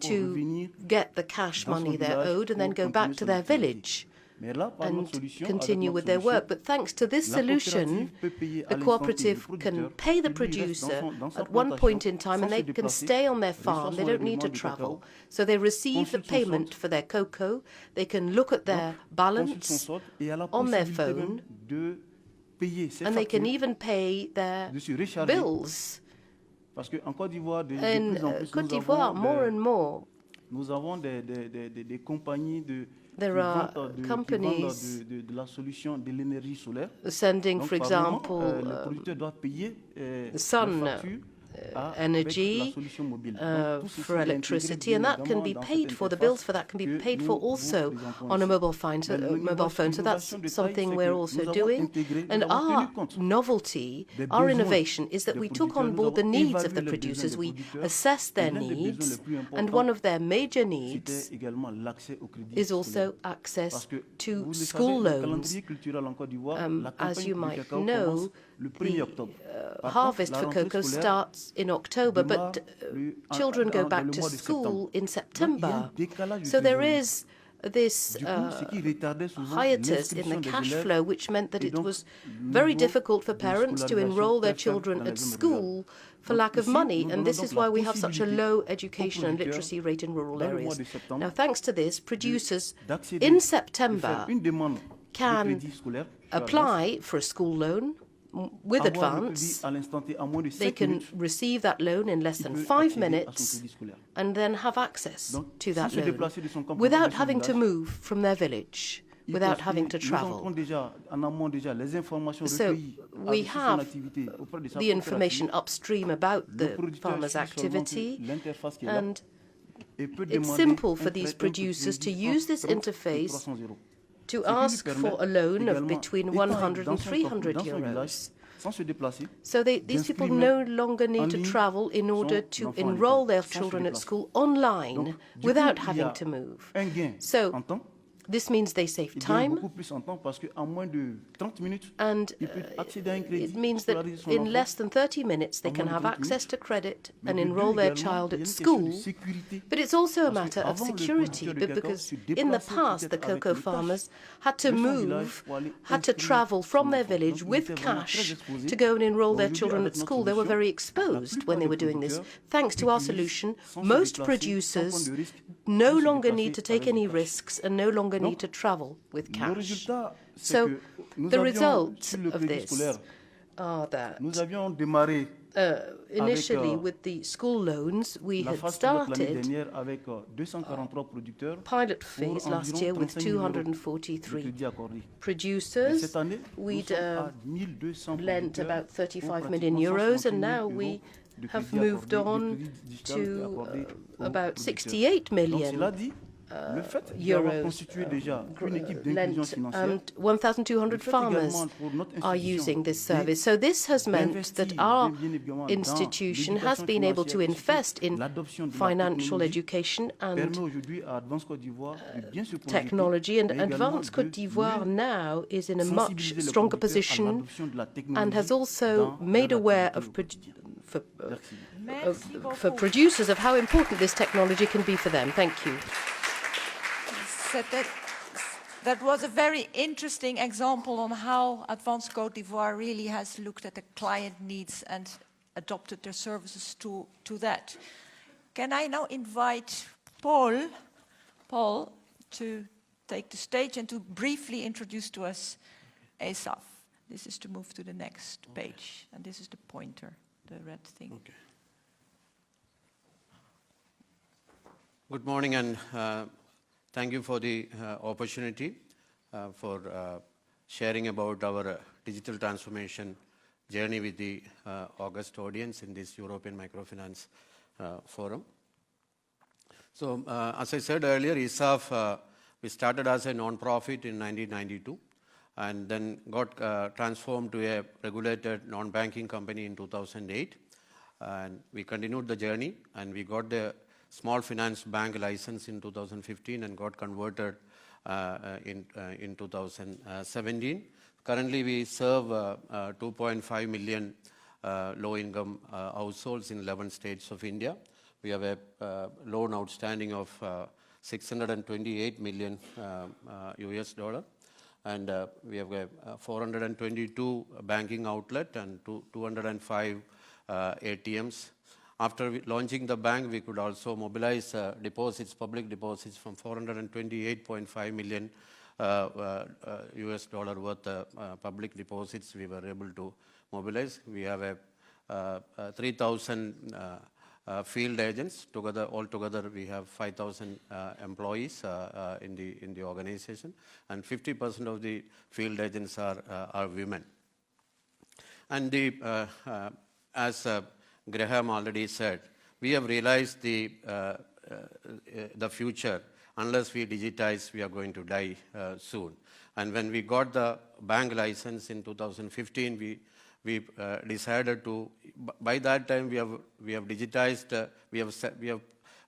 to get the cash money they're owed and then go back to their village and continue with their work. But thanks to this solution, the cooperative can pay the producer at one point in time, and they can stay on their farm. They don't need to travel. So they receive the payment for their cocoa. They can look at their balance on their phone, and they can even pay their bills. In Côte d'Ivoire, more and more, there are companies sending, for example, sun energy for electricity, and that can be paid for. The bills for that can be paid for also on a mobile phone. So that's something we're also doing. And our novelty, our innovation, is that we took on board the needs of the producers. We assessed their needs, and one of their major needs is also access to school loans. As you might know, the harvest for cocoa starts in October, but children go back to school in September. So there is this hiatus in the cash flow, which meant that it was very difficult for parents to enroll their children at school for lack of money, and this is why we have such a low education and literacy rate in rural areas. Now, thanks to this, producers in September can apply for a school loan with Advance. They can receive that loan in less than 5 minutes and then have access to that loan without having to move from their village, without having to travel. So we have the information upstream about the farmer's activity, and it's simple for these producers to use this interface to ask for a loan of between 100 and 300 euros. So these people no longer need to travel in order to enroll their children at school online without having to move. So This means they save time, and it means that in less than 30 minutes they can have access to credit and enroll their child at school. But it's also a matter of security, because in the past the cocoa farmers had to move, had to travel from their village with cash to go and enroll their children at school. They were very exposed when they were doing this. Thanks to our solution, most producers no longer need to take any risks and no longer need to travel with cash. So the results of this are that initially with the school loans, we had started pilot phase last year with 243 producers. We'd lent about 35 million euros, and now we have moved on to about 68 million euros lent, and 1,200 farmers are using this service. So this has meant that our institution has been able to invest in financial education and technology, and Advanced Côte d'Ivoire now is in a much stronger position and has also made aware of for producers of how important this technology can be for them. Thank you. That was a very interesting example on how Advanced Côte d'Ivoire really has looked at the client needs and adopted their services to that. Can I now invite Paul to take the stage and to briefly introduce to us ESAF. This is to move to the next page, and this is the pointer, the red thing. Okay. Good morning, and thank you for the opportunity for sharing about our digital transformation journey with the august audience in this European Microfinance Forum. So, as I said earlier, ESAF, we started as a non-profit in 1992 and then got transformed to a regulated non-banking company in 2008. And we continued the journey, and we got the small finance bank license in 2015 and got converted in 2017. Currently, we serve 2.5 million low-income households in 11 states of India. We have a loan outstanding of 628 million US dollar, and we have a 422 banking outlet and 205 ATMs. After launching the bank, we could also mobilize deposits, public deposits from 428.5 million US dollar worth public deposits we were able to mobilize. We have a 3,000 field agents. Altogether, we have 5,000 employees in the organization, and 50% of the field agents are women. And as Graham already said, we have realized the future. Unless we digitize, we are going to die soon. And when we got the bank license in 2015, we decided to. By that time, we have digitized.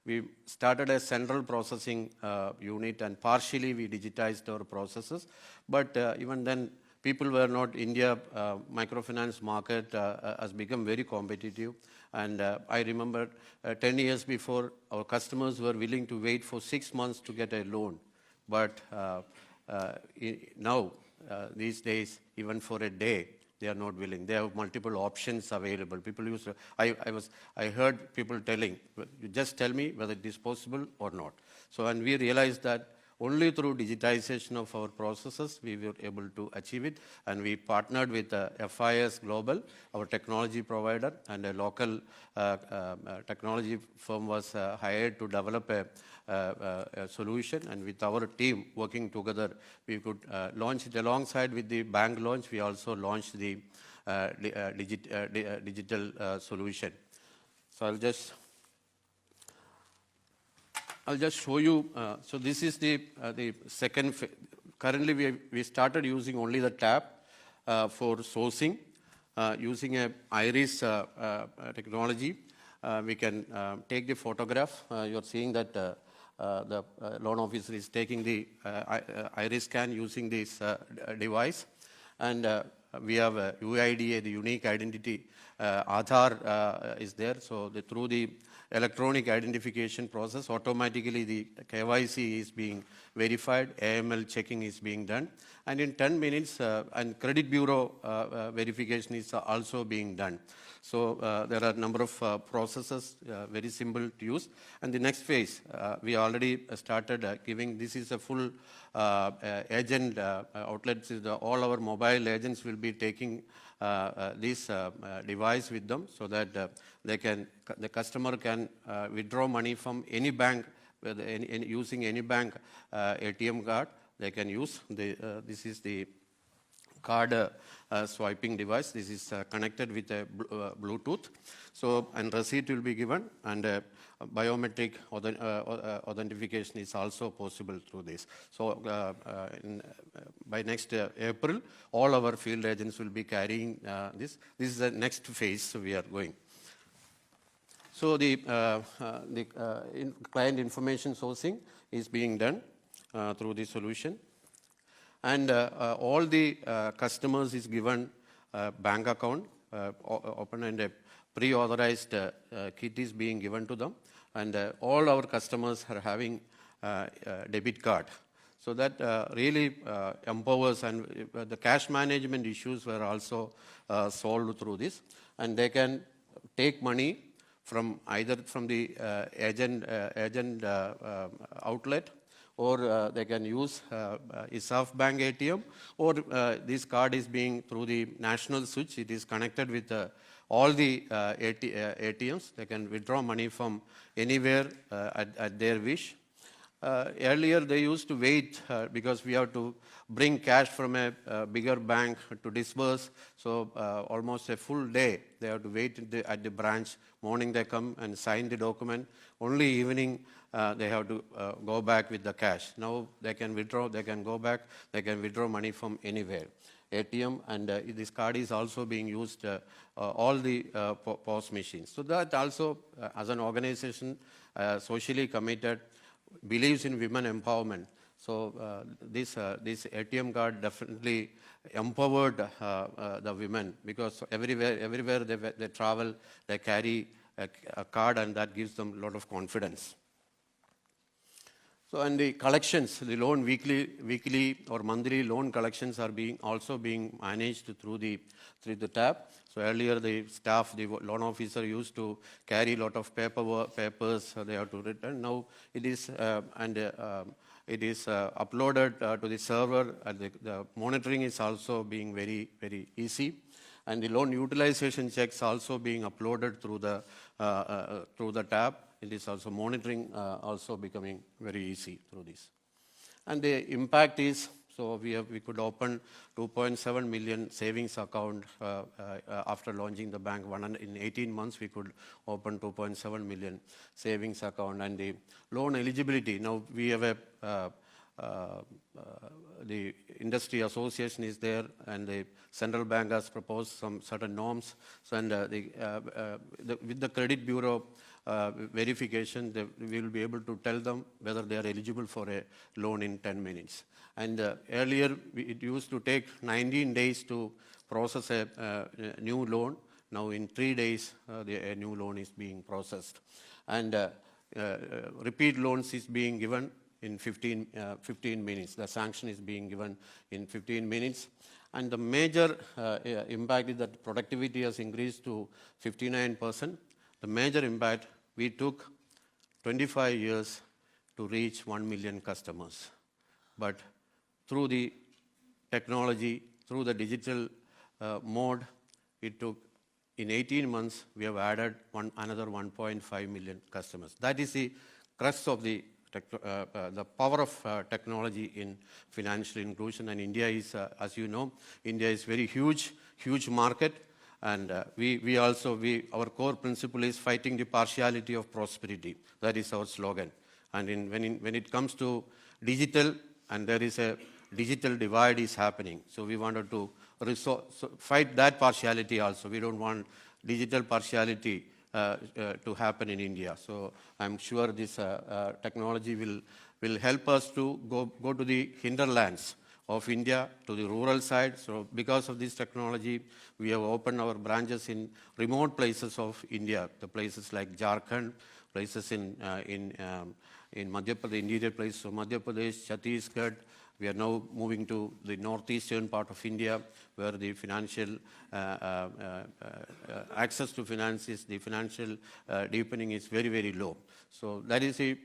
We started a central processing unit, and partially we digitized our processes. But even then, people were not. India microfinance market has become very competitive. And I remember 10 years before, our customers were willing to wait for 6 months to get a loan. But now, these days, even for a day, they are not willing. They have multiple options available. People used to, I heard people telling, you just tell me whether it is possible or not. So, and we realized that only through digitization of our processes, we were able to achieve it. And we partnered with FIS Global, our technology provider, and a local technology firm was hired to develop a solution. And with our team working together, we could launch it alongside with the bank launch. We also launched the digital solution. So I'll just show you. So this is the second. Currently, we started using only the tab for sourcing, using a iris technology. We can take the photograph. You're seeing that the loan officer is taking the iris scan using this device. And we have UIDA, the unique identity. Aadhaar is there. So through the electronic identification process, automatically the KYC is being verified, AML checking is being done. And in 10 minutes, and credit bureau verification is also being done. So there are a number of processes, very simple to use. And the next phase, we already started giving, this is a full agent outlets. All our mobile agents will be taking this device with them so that the customer can withdraw money from any bank using any bank ATM card. They can use this is the card swiping device. This is connected with a Bluetooth. So, and receipt will be given, and biometric authentication is also possible through this. So, by next April, all our field agents will be carrying this. This is the next phase we are going. So, the client information sourcing is being done through this solution. And all the customers is given a bank account, open, and a pre-authorized kit is being given to them. And all our customers are having debit card. So that really empowers, and the cash management issues were also solved through this. And they can take money from either from the agent outlet, or they can use ISAF Bank ATM, or this card is being through the national switch. It is connected with all the ATMs. They can withdraw money from anywhere at their wish. Earlier, they used to wait because we have to bring cash from a bigger bank to disburse. So almost a full day, they have to wait at the branch. Morning, they come and sign the document. Only evening, they have to go back with the cash. Now they can withdraw, they can go back, they can withdraw money from anywhere. ATM, and this card is also being used all the POS machines. So that also, as an organization, socially committed, believes in women empowerment. So this ATM card definitely empowered the women, because everywhere they travel, they carry a card, and that gives them a lot of confidence. So, and the collections, the loan weekly or monthly loan collections are also being managed through the tab. So earlier the staff, the loan officer used to carry a lot of papers they have to return. Now it is uploaded to the server, and the monitoring is also being very, very easy. And the loan utilization checks also being uploaded through the tab. It is also monitoring also becoming very easy through this. And the impact is, so we could open 2.7 million savings account after launching the bank. In 18 months, we could open 2.7 million savings account. And the loan eligibility, now we have the industry association is there, and the central bank has proposed some certain norms. So, and with the credit bureau verification, we will be able to tell them whether they are eligible for a loan in 10 minutes. And earlier, it used to take 19 days to process a new loan. Now, in 3 days, a new loan is being processed. And repeat loans is being given in 15 minutes. The sanction is being given in 15 minutes. And the major impact is that productivity has increased to 59%. The major impact, we took 25 years to reach 1 million customers. But through the technology, through the digital mode, it took, in 18 months, we have added another 1.5 million customers. That is the crux of the power of technology in financial inclusion. And India is, as you know, India is very huge market. And our core principle is fighting the partiality of prosperity. That is our slogan. And when it comes to digital, and there is a digital divide is happening. So we wanted to fight that partiality also. We don't want digital partiality to happen in India. So I'm sure this technology will help us to go to the hinterlands of India, to the rural side. So because of this technology, we have opened our branches in remote places of India, the places like Jharkhand, places in Madhya Pradesh, interior places of Madhya Pradesh, Chhattisgarh. We are now moving to the northeastern part of India, where the financial access to finances, the financial deepening is very, very low. So that is the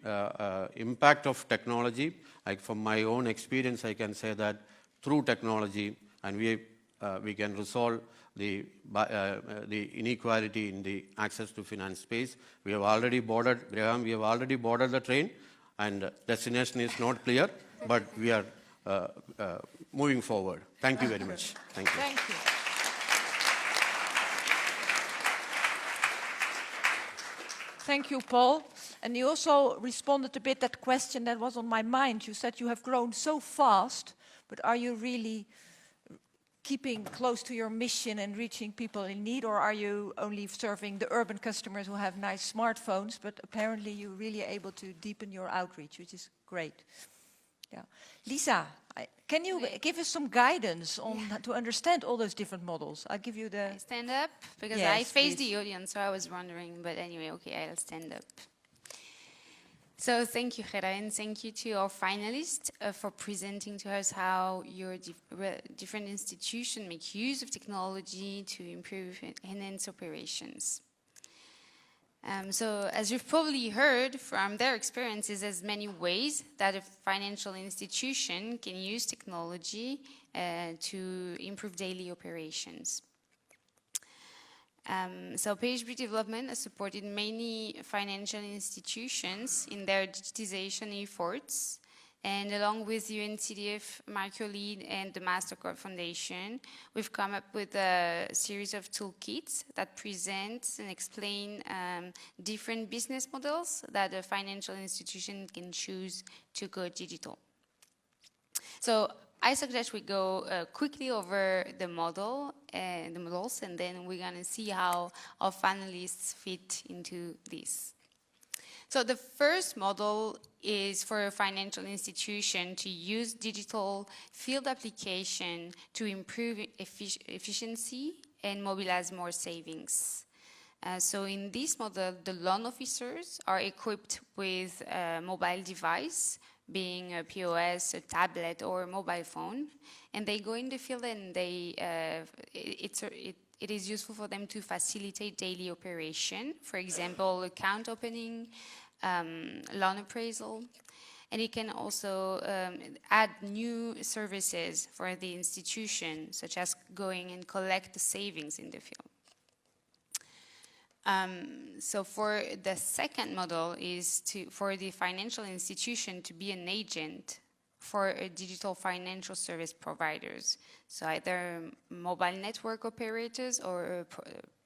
impact of technology. Like from my own experience, I can say that through technology, and we can resolve the inequality in the access to finance space. We have already boarded, Graham, we have already boarded the train, and destination is not clear, but we are moving forward. Thank you very much. Thank you. Thank you. Thank you, Paul. And you also responded a bit that question that was on my mind. You said you have grown so fast, but are you really keeping close to your mission and reaching people in need, or are you only serving the urban customers who have nice smartphones? But apparently you're really able to deepen your outreach, which is great. Yeah. Lisa, can you give us some guidance on to understand all those different models? I'll give you the... I stand up, because yes, I face please. the audience, so I was wondering. But anyway, okay, I'll stand up. So thank you, Gerda, and thank you to our finalists for presenting to us how your different institutions make use of technology to improve and enhance operations. So as you've probably heard from their experiences, there's many ways that a financial institution can use technology to improve daily operations. So PHB Development has supported many financial institutions in their digitization efforts. And along with UNCDF, MicroLead, and the MasterCard Foundation, we've come up with a series of toolkits that present and explain different business models that a financial institution can choose to go digital. So I suggest we go quickly over the models, and then we're going to see how our finalists fit into this. So the first model is for a financial institution to use digital field application to improve efficiency and mobilize more savings. So in this model, the loan officers are equipped with a mobile device, being a POS, a tablet, or a mobile phone, and they go in the field and it is useful for them to facilitate daily operation, for example, account opening, loan appraisal, and it can also add new services for the institution, such as going and collect the savings in the field. So for the second model is for the financial institution to be an agent for a digital financial service providers. So either mobile network operators or a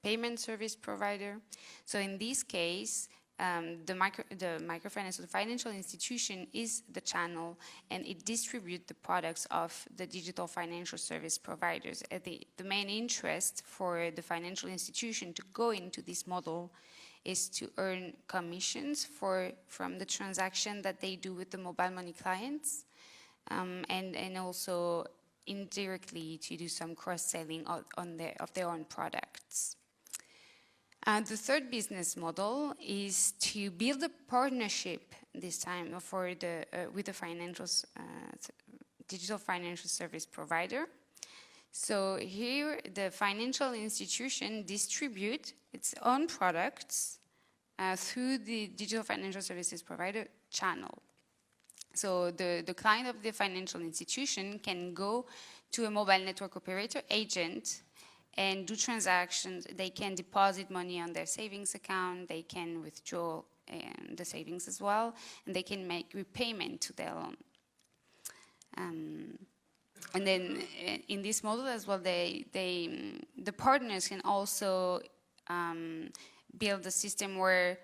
payment service provider. So in this case, the microfinance, the financial institution is the channel, and it distributes the products of the digital financial service providers. The main interest for the financial institution to go into this model is to earn commissions from the transaction that they do with the mobile money clients, and also indirectly to do some cross-selling of their own products. The third business model is to build a partnership, this time with the digital financial service provider. So here the financial institution distributes its own products through the digital financial services provider channel. So the client of the financial institution can go to a mobile network operator agent and do transactions. They can deposit money on their savings account, they can withdraw the savings as well, and they can make repayment to their loan. And then in this model as well, the partners can also build a system where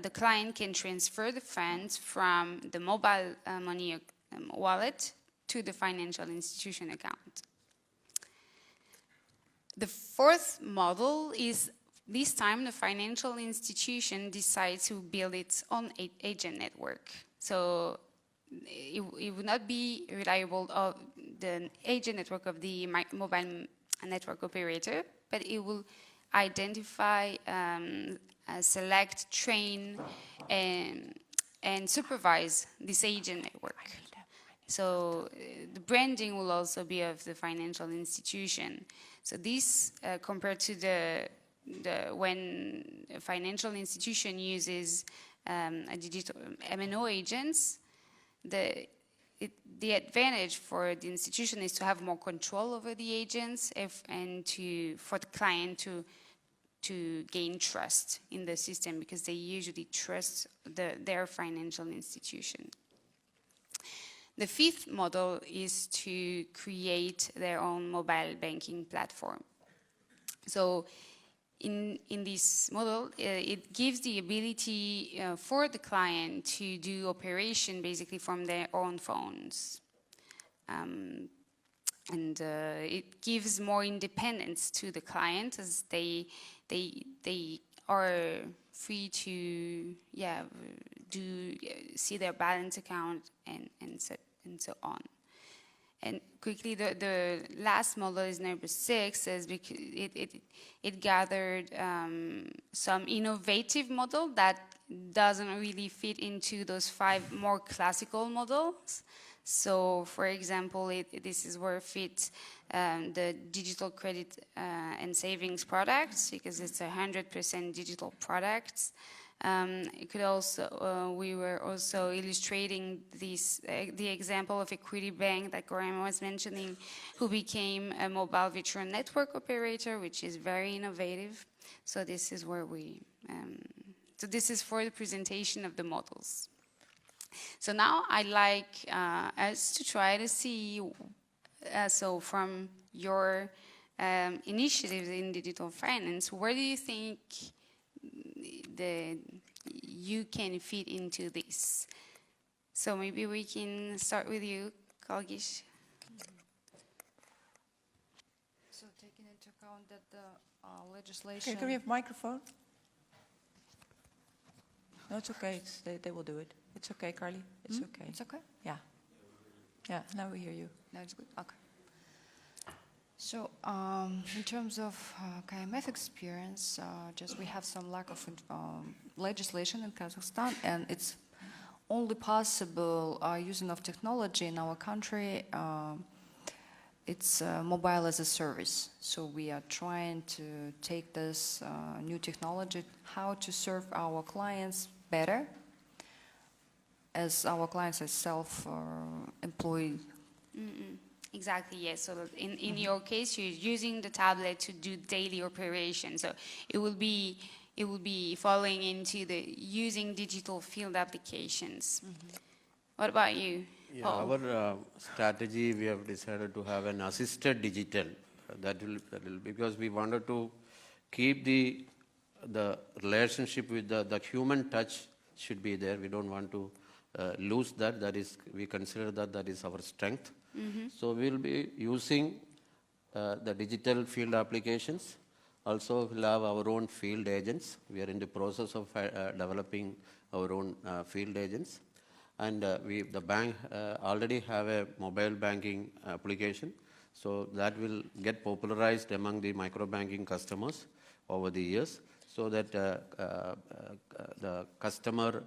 the client can transfer the funds from the mobile money wallet to the financial institution account. The fourth model is this time the financial institution decides to build its own agent network. So it would not be reliable of the agent network of the mobile network operator, but it will identify, select, train, and supervise this agent network. So the branding will also be of the financial institution. So this, compared to when a financial institution uses a digital MNO agents, the advantage for the institution is to have more control over the agents and for the client to gain trust in the system, because they usually trust their financial institution. The fifth model is to create their own mobile banking platform. So in this model, it gives the ability for the client to do operation basically from their own phones. And it gives more independence to the client, as they are free to see their balance account and so on. And quickly, the last model is number 6, is because it gathered some innovative model that doesn't really fit into those 5 more classical models. So, for example, this is where it fits the digital credit and savings products, because it's 100% digital products. It could also, we were also illustrating the example of Equity Bank that Graham was mentioning, who became a mobile virtual network operator, which is very innovative. So this is where so this is for the presentation of the models. So now I'd like us to try to see, so from your initiatives in digital finance, where do you think you can fit into this? So maybe we can start with you, Kalgish. So taking into account that the legislation... Can we have microphone? No, it's okay. They will do it. It's okay, Carly. It's okay. It's okay? Yeah. Yeah, now we hear you. Now it's good? Okay. So in terms of KMF experience, just we have some lack of legislation in Kazakhstan, and it's only possible using of technology in our country. It's mobile as a service. So we are trying to take this new technology, how to serve our clients better, as our clients are self-employed. Exactly, yes. So in your case, you're using the tablet to do daily operations. So it will be falling into the using digital field applications. What about you? Yeah, our strategy, we have decided to have an assisted digital. That will because we wanted to keep the relationship with the human touch should be there. We don't want to lose that. That is, we consider that is our strength. So we'll be using the digital field applications. Also, we'll have our own field agents. We are in the process of developing our own field agents. And the bank already have a mobile banking application. So that will get popularized among the micro banking customers over the years, so that the customer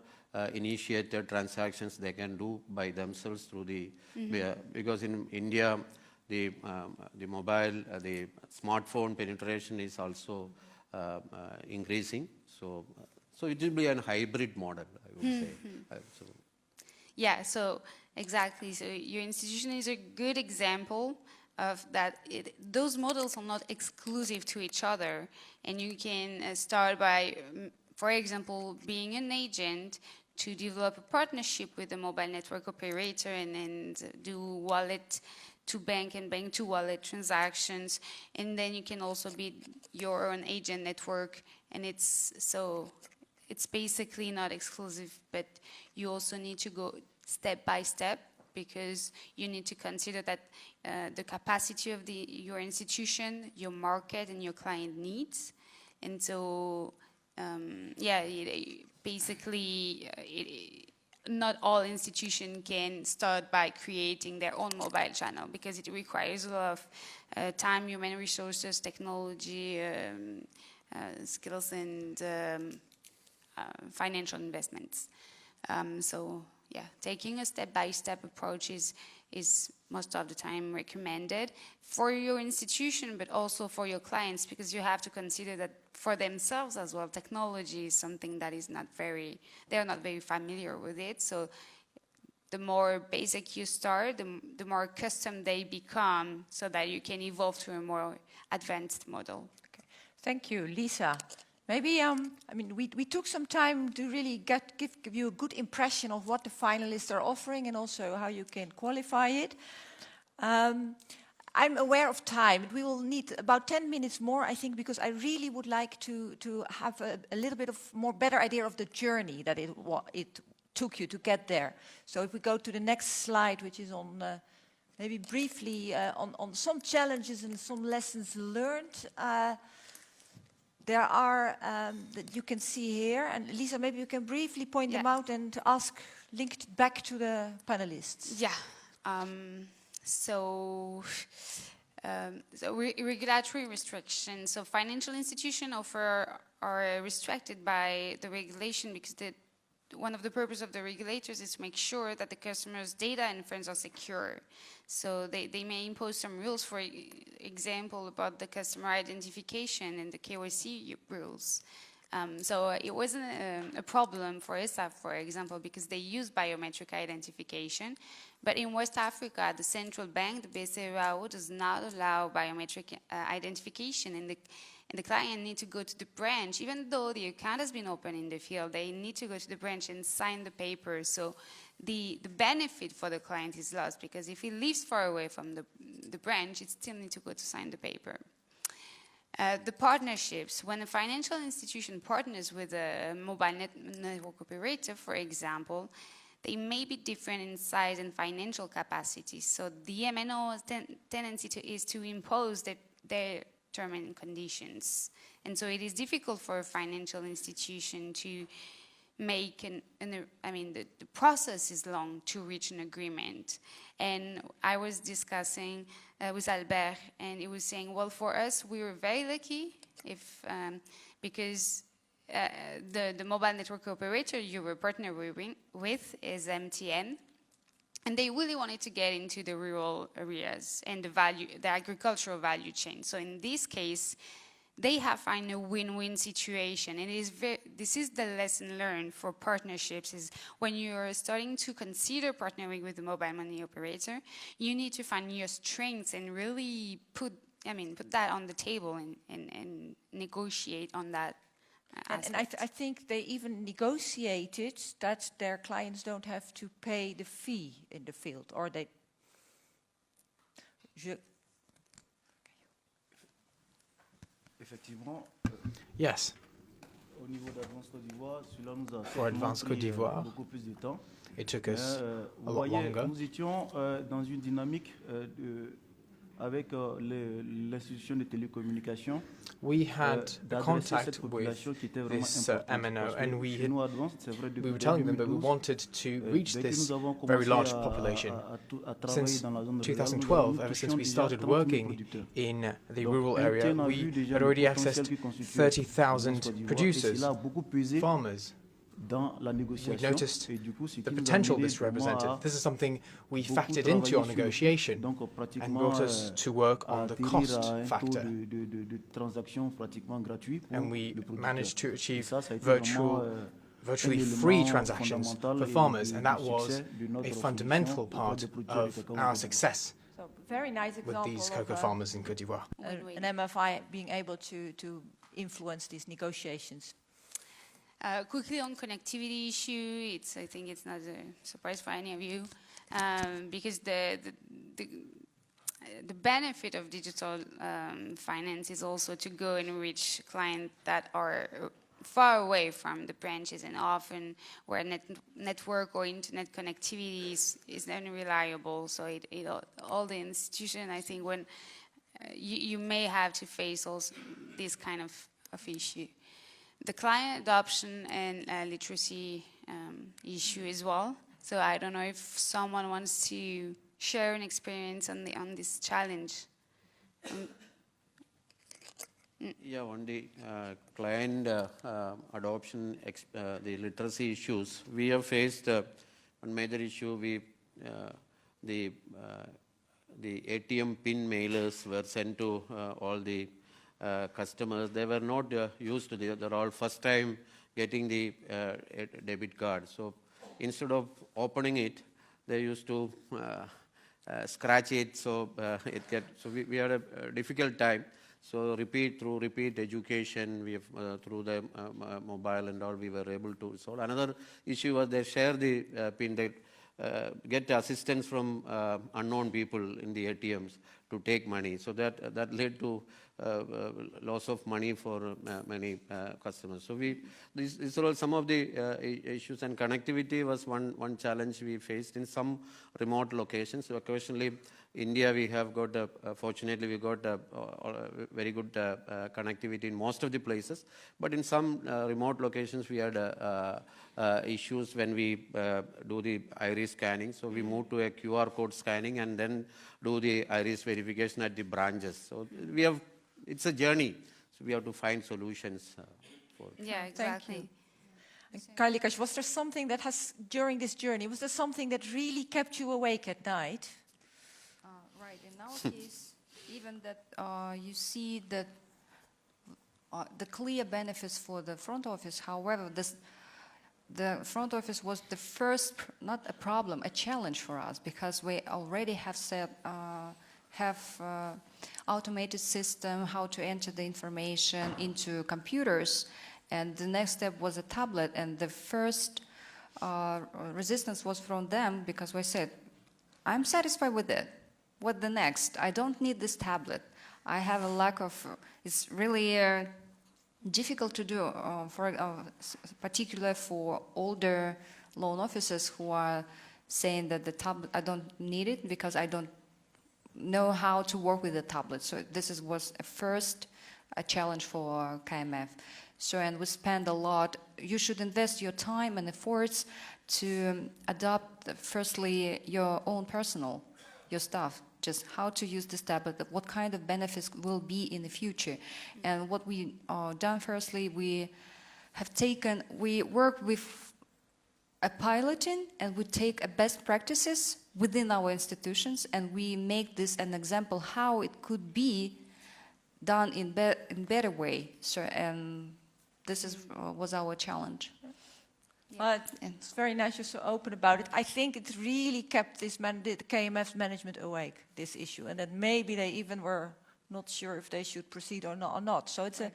initiated transactions they can do by themselves through the because in India the mobile the smartphone penetration is also increasing. So it will be a hybrid model, I would say. Yeah, so exactly. So your institution is a good example of that. Those models are not exclusive to each other, and you can start by, for example, being an agent to develop a partnership with a mobile network operator and do wallet to bank and bank to wallet transactions, and then you can also be your own agent network, and it's basically not exclusive, but you also need to go step by step, because you need to consider that the capacity of your institution, your market, and your client needs. And so, basically, not all institutions can start by creating their own mobile channel because it requires a lot of time, human resources, technology, skills, and financial investments. Taking a step-by-step approach is most of the time recommended for your institution, but also for your clients, because you have to consider that for themselves as well, technology is something that is they're not very familiar with it. So the more basic you start, the more custom they become, so that you can evolve to a more advanced model. Okay. Thank you, Lisa. Maybe, we took some time to really give you a good impression of what the finalists are offering and also how you can qualify it. I'm aware of time. We will need about 10 minutes more, I think, because I really would like to have a little bit of better idea of the journey that it took you to get there. So if we go to the next slide, which is on maybe briefly on some challenges and some lessons learned. There are that you can see here, and Lisa, maybe you can briefly point them out and link it back to the panelists. Yeah. Regulatory restrictions. So financial institutions are restricted by the regulation because one of the purposes of the regulators is to make sure that the customer's data and funds are secure. So they may impose some rules, for example, about the customer identification and the KYC rules. So it wasn't a problem for ESA, for example, because they use biometric identification. But in West Africa, the central bank, the BCEAO, does not allow biometric identification, and the client needs to go to the branch. Even though the account has been opened in the field, they need to go to the branch and sign the paper. So the benefit for the client is lost, because if he lives far away from the branch, it still needs to go to sign the paper. The partnerships. When a financial institution partners with a mobile network operator, for example, they may be different in size and financial capacity. So the MNO's tendency is to impose their terms and conditions. And so it is difficult for a financial institution to make the process is long to reach an agreement. And I was discussing with Albert, and he was saying, well, for us, we were very lucky because the mobile network operator you were partnering with is MTN, and they really wanted to get into the rural areas and the agricultural value chain. So in this case, they have found a win-win situation, and this is the lesson learned for partnerships: is when you're starting to consider partnering with the mobile money operator, you need to find your strengths and really put that on the table and negotiate on that. And I think they even negotiated that their clients don't have to pay the fee in the field, or they. Effectivement. Yes. Au niveau d'Advance Côte d'Ivoire, cela nous a For Advance Côte d'Ivoire, beaucoup plus de temps. it took us a lot voyez, longer. nous étions dans une dynamique avec l'institution de télécommunications. We had contact with this MNO, and we were telling them that we wanted to reach this very large population. Since 2012, ever since we started working in the rural area, we had already accessed 30,000 producers, farmers. We noticed the potential this represented. This is something we factored into our negotiation and brought us to work on the cost factor. And we managed to achieve virtually free transactions for farmers, and that was a fundamental part of our success. So very nice example with these cocoa farmers in Côte d'Ivoire. An MFI being able to influence these negotiations. Quickly on connectivity issue, I think it's not a surprise for any of you, because the benefit of digital finance is also to go and reach clients that are far away from the branches, and often where network or internet connectivity is unreliable. So all the institutions, I think, when you may have to face also this kind of issue. The client adoption and literacy issue as well. So I don't know if someone wants to share an experience on this challenge. Yeah, on the client adoption, the literacy issues, we have faced one major issue. The ATM PIN mailers were sent to all the customers. They were not used to it. They're all first time getting the debit card. So instead of opening it, they used to scratch it. So we had a difficult time. So through repeat education, we have through the mobile and all, we were able to solve. Another issue was they share the PIN. They get assistance from unknown people in the ATMs to take money. So that led to loss of money for many customers. So these are all some of the issues, and connectivity was one challenge we faced in some remote locations. So occasionally, India, we have got, fortunately, we got very good connectivity in most of the places. But in some remote locations, we had issues when we do the iris scanning. So we moved to a QR code scanning and then do the iris verification at the branches. So it's a journey. So we have to find solutions for it. Yeah, exactly. Karlikas, was there something that during this journey, was there something that really kept you awake at night? Right, in our case, even that you see that the clear benefits for the front office. However, the front office was the first, not a problem, a challenge for us, because we already have automated system, how to enter the information into computers, and the next step was a tablet, and the first resistance was from them, because we said, I'm satisfied with it. What the next? I don't need this tablet. I have a lack of, it's really difficult to do, particularly for older loan officers who are saying that the tablet, I don't need it because I don't know how to work with the tablet. So this was a challenge for KMF. So, and we spend a lot. You should invest your time and efforts to adopt, firstly, your own personal, your staff, just how to use this tablet, what kind of benefits will be in the future. And what we done, firstly, we work with a piloting, and we take a best practices within our institutions, and we make this an example how it could be done in better way. So, and this was our challenge. It's very nice you're so open about it. I think it really kept the KMF's management awake, this issue, and that maybe they even were not sure if they should proceed or not. So it's a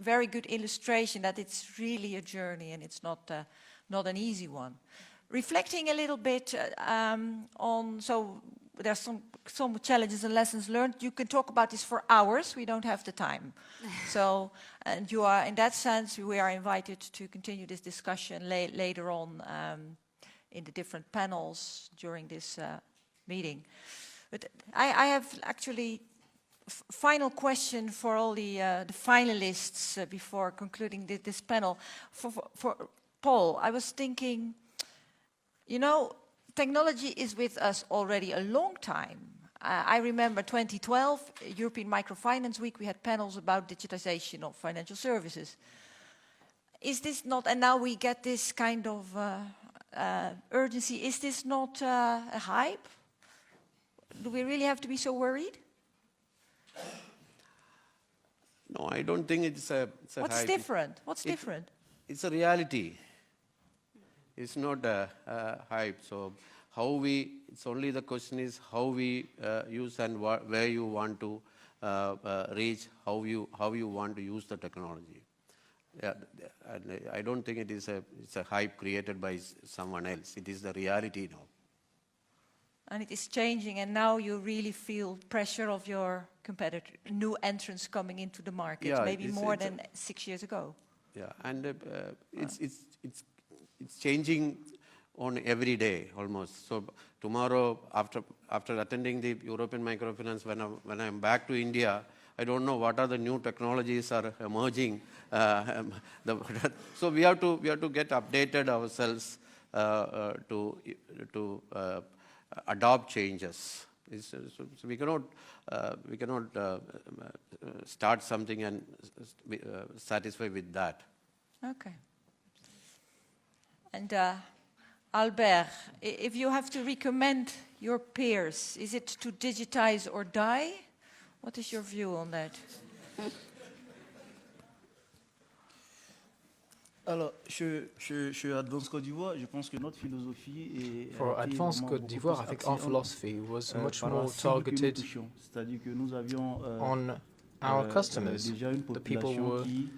very good illustration that it's really a journey and it's not an easy one. Reflecting a little bit on, so there's some challenges and lessons learned. You can talk about this for hours. We don't have the time. So, and you are, in that sense, we are invited to continue this discussion later on in the different panels during this meeting. But I have actually final question for all the finalists before concluding this panel. For Paul, I was thinking, you know, technology is with us already a long time. I remember 2012, European Microfinance Week, we had panels about digitization of financial services. Is this not, and now we get this kind of urgency, is this not a hype? Do we really have to be so worried? No, I don't think it's a What's hype. Different? What's different? It's a reality. It's not a hype. So it's only the question is how we use and where you want to reach, how you want to use the technology. Yeah, and I don't think it's a hype created by someone else. It is the reality now. And it is changing, and now you really feel pressure of your competitor, new entrants coming into the market, yeah, maybe more than 6 years ago. Yeah, and it's changing on every day almost. So tomorrow, after attending the European Microfinance, when I'm back to India, I don't know what are the new technologies are emerging. So we have to get updated ourselves to adopt changes. So we cannot start something and be satisfied with that. Okay. And Albert, if you have to recommend your peers, is it to digitize or die? What is your view on that? Alors, chez Advance Côte d'Ivoire, je pense que notre philosophie est... For Advance Côte d'Ivoire, I think our philosophy was much more targeted c'est-à-dire que nous avions on our customers, déjà une the people population were qui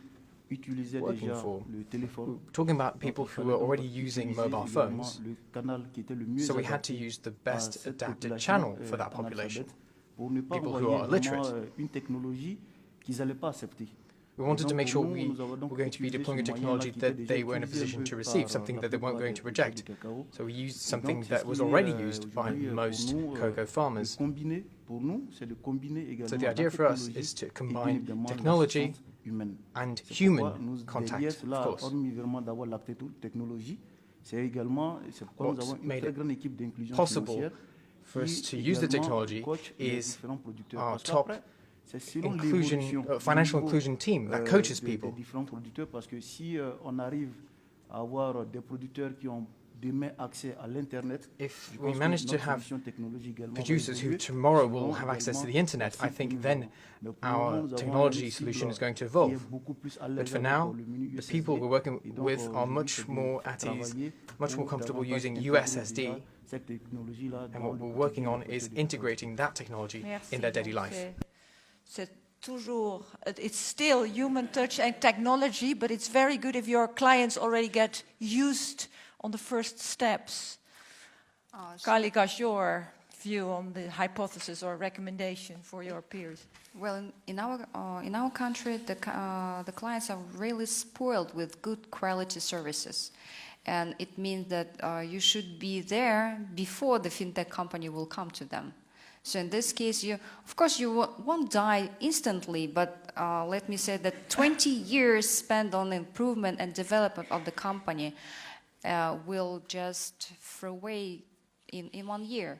utilisait working déjà for. le téléphone. Talking about people who were already using mobile phones, Le canal qui était le mieux so we had to adapté use the à best cette adapted population, channel for that population. analphabète, pour ne pas People who envoyer are vraiment illiterate. une technologie qu'ils n'allaient pas accepter. We wanted to make sure Donc, we nous avons donc were going to be utilisé deploying a ce technology moyen-là qui that était they déjà were in a utilisé un position peu to par receive, something la that they weren't plupart going to des reject. cacao. So we used Et something donc, c'est that ce was qui est, already used by aujourd'hui, most pour nous, cocoa de farmers. combiner, pour nous, c'est de combiner également So the la idea for us technologie is to et combine évidemment technology l'assistance humaine. and C'est pourquoi human nous, contact, derrière of cela, course. hormis vraiment d'avoir la technologie, c'est pourquoi nous What's avons une made très it grande équipe d'inclusion possible financière for us qui to use the également technology coach les is différents producteurs. our Parce top qu'après, c'est selon inclusion, l'évolution financial du niveau, inclusion team that coaches des people. différents producteurs, parce que si on arrive à avoir des producteurs qui ont demain accès à l'Internet, If je we pense que manage to notre have solution technologique également va producers who évoluer, tomorrow selon will have access to the également internet, I la cible que think nous then avons. Mais pour le moment, our nous avons technology une solution cible is going to qui est evolve. beaucoup plus à But l'aise for avec now, le menu the USSD. people we're working Et donc, with are aujourd'hui, much c'est de more at ease, travailler much more pour comfortable davantage using intégrer USSD, déjà cette technologie-là and dans what le we're working quotidien on des is producteurs. integrating that technology Merci. in their daily Donc, life. c'est toujours, it's still human touch and technology, but it's very good if your clients already get used on the first steps. Kalikas, your view on the hypothesis or recommendation for your peers? Well, in our country, the clients are really spoiled with good quality services, and it means that you should be there before the fintech company will come to them. So in this case, of course, you won't die instantly, but let me say that 20 years spent on improvement and development of the company will just throw away in 1 year.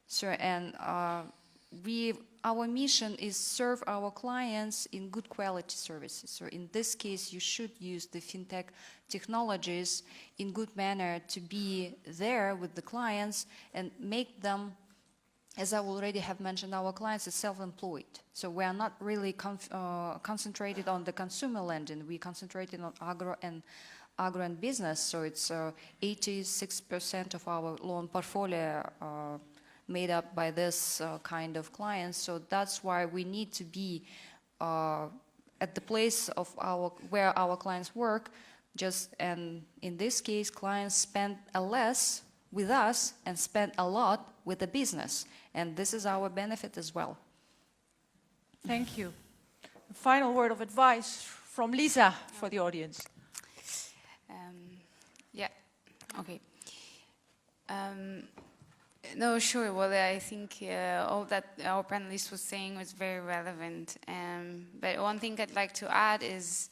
So, and our mission is serve our clients in good quality services. So in this case, you should use the fintech technologies in good manner to be there with the clients and make them, as I already have mentioned, our clients are self-employed. So we are not really concentrated on the consumer lending. We concentrated on agro and business. So it's 86% of our loan portfolio made up by this kind of clients. So that's why we need to be at the place of where our clients work. And in this case, clients spend less with us and spend a lot with the business. And this is our benefit as well. Thank you. A final word of advice from Lisa for the audience. Yeah, okay. No, sure. Well, I think all that our panelist was saying was very relevant. But one thing I'd like to add is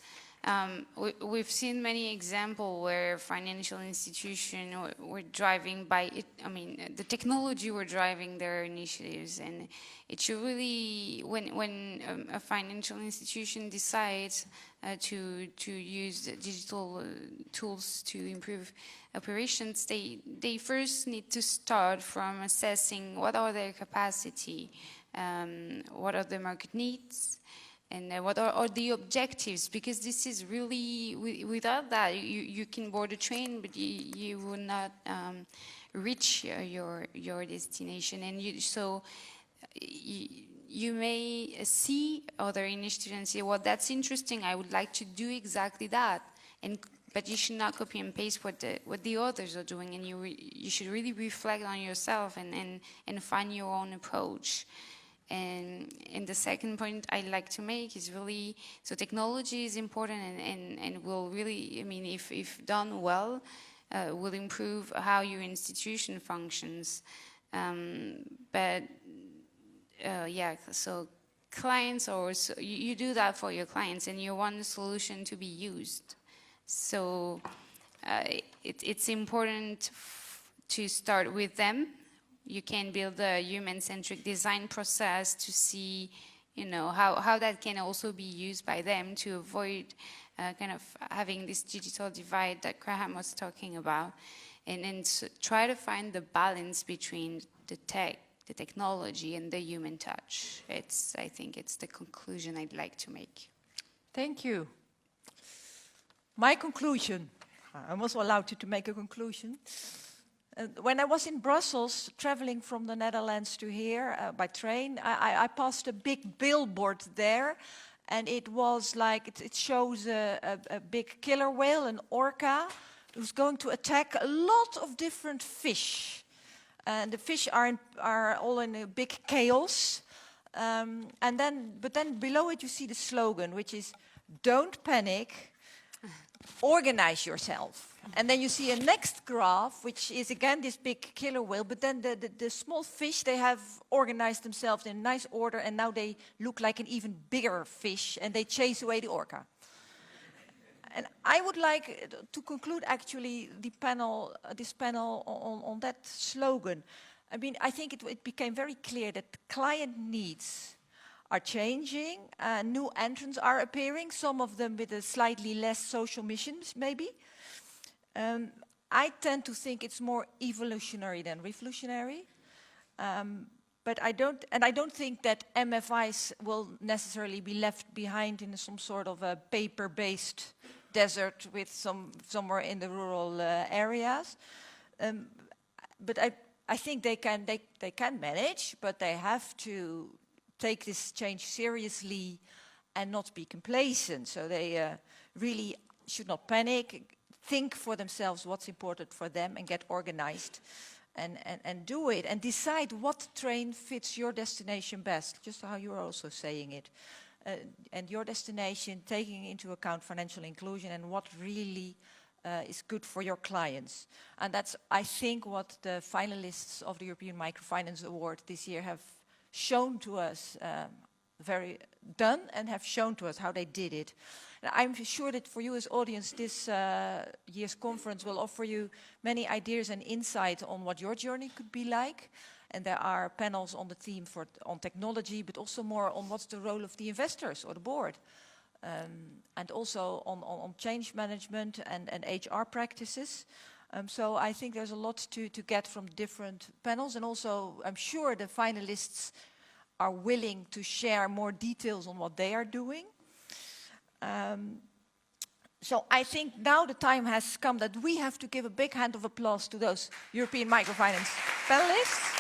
we've seen many examples where financial institutions were driving by it. I mean, the technology were driving their initiatives, and it should really, when a financial institution decides to use digital tools to improve operations, they first need to start from assessing what are their capacity, what are the market needs, and what are the objectives, because this is really, without that, you can board a train, but you will not reach your destination. And you may see other initiatives and say, well, that's interesting, I would like to do exactly that. But you should not copy and paste what the others are doing, and you should really reflect on yourself and find your own approach. And the second point I'd like to make is really, so technology is important and will really, I mean, if done well, will improve how your institution functions. Yeah, so clients, or so you do that for your clients, and you want the solution to be used. So it's important to start with them. You can build a human-centric design process to see, you know, how that can also be used by them to avoid kind of having this digital divide that Graham was talking about, and try to find the balance between the technology and the human touch. I think it's the conclusion I'd like to make. Thank you. My conclusion. I'm also allowed to make a conclusion. When I was in Brussels, traveling from the Netherlands to here by train, I passed a big billboard there, and it was like, it shows a big killer whale, an orca, who's going to attack a lot of different fish. And the fish are all in a big chaos. But then below it you see the slogan, which is, don't panic, organize yourself. And then you see a next graph, which is again this big killer whale, but then the small fish, they have organized themselves in nice order, and now they look like an even bigger fish, and they chase away the orca. And I would like to conclude actually this panel on that slogan. I mean, I think it became very clear that client needs are changing, new entrants are appearing, some of them with a slightly less social missions, maybe. I tend to think it's more evolutionary than revolutionary. But I don't think that MFIs will necessarily be left behind in some sort of a paper-based desert with somewhere in the rural areas. But I think they can manage, but they have to take this change seriously and not be complacent. So they really should not panic, think for themselves what's important for them, and get organized and do it, and decide what train fits your destination best, just how you're also saying it. And your destination, taking into account financial inclusion and what really is good for your clients. And that's, I think, what the finalists of the European Microfinance Award this year have shown to us, and have shown to us how they did it. And I'm sure that for you as audience, this year's conference will offer you many ideas and insight on what your journey could be like. And there are panels on the theme on technology, but also more on what's the role of the investors or the board. And also on change management and HR practices. So I think there's a lot to get from different panels. And also, I'm sure the finalists are willing to share more details on what they are doing. So I think now the time has come that we have to give a big hand of applause to those European Microfinance panelists.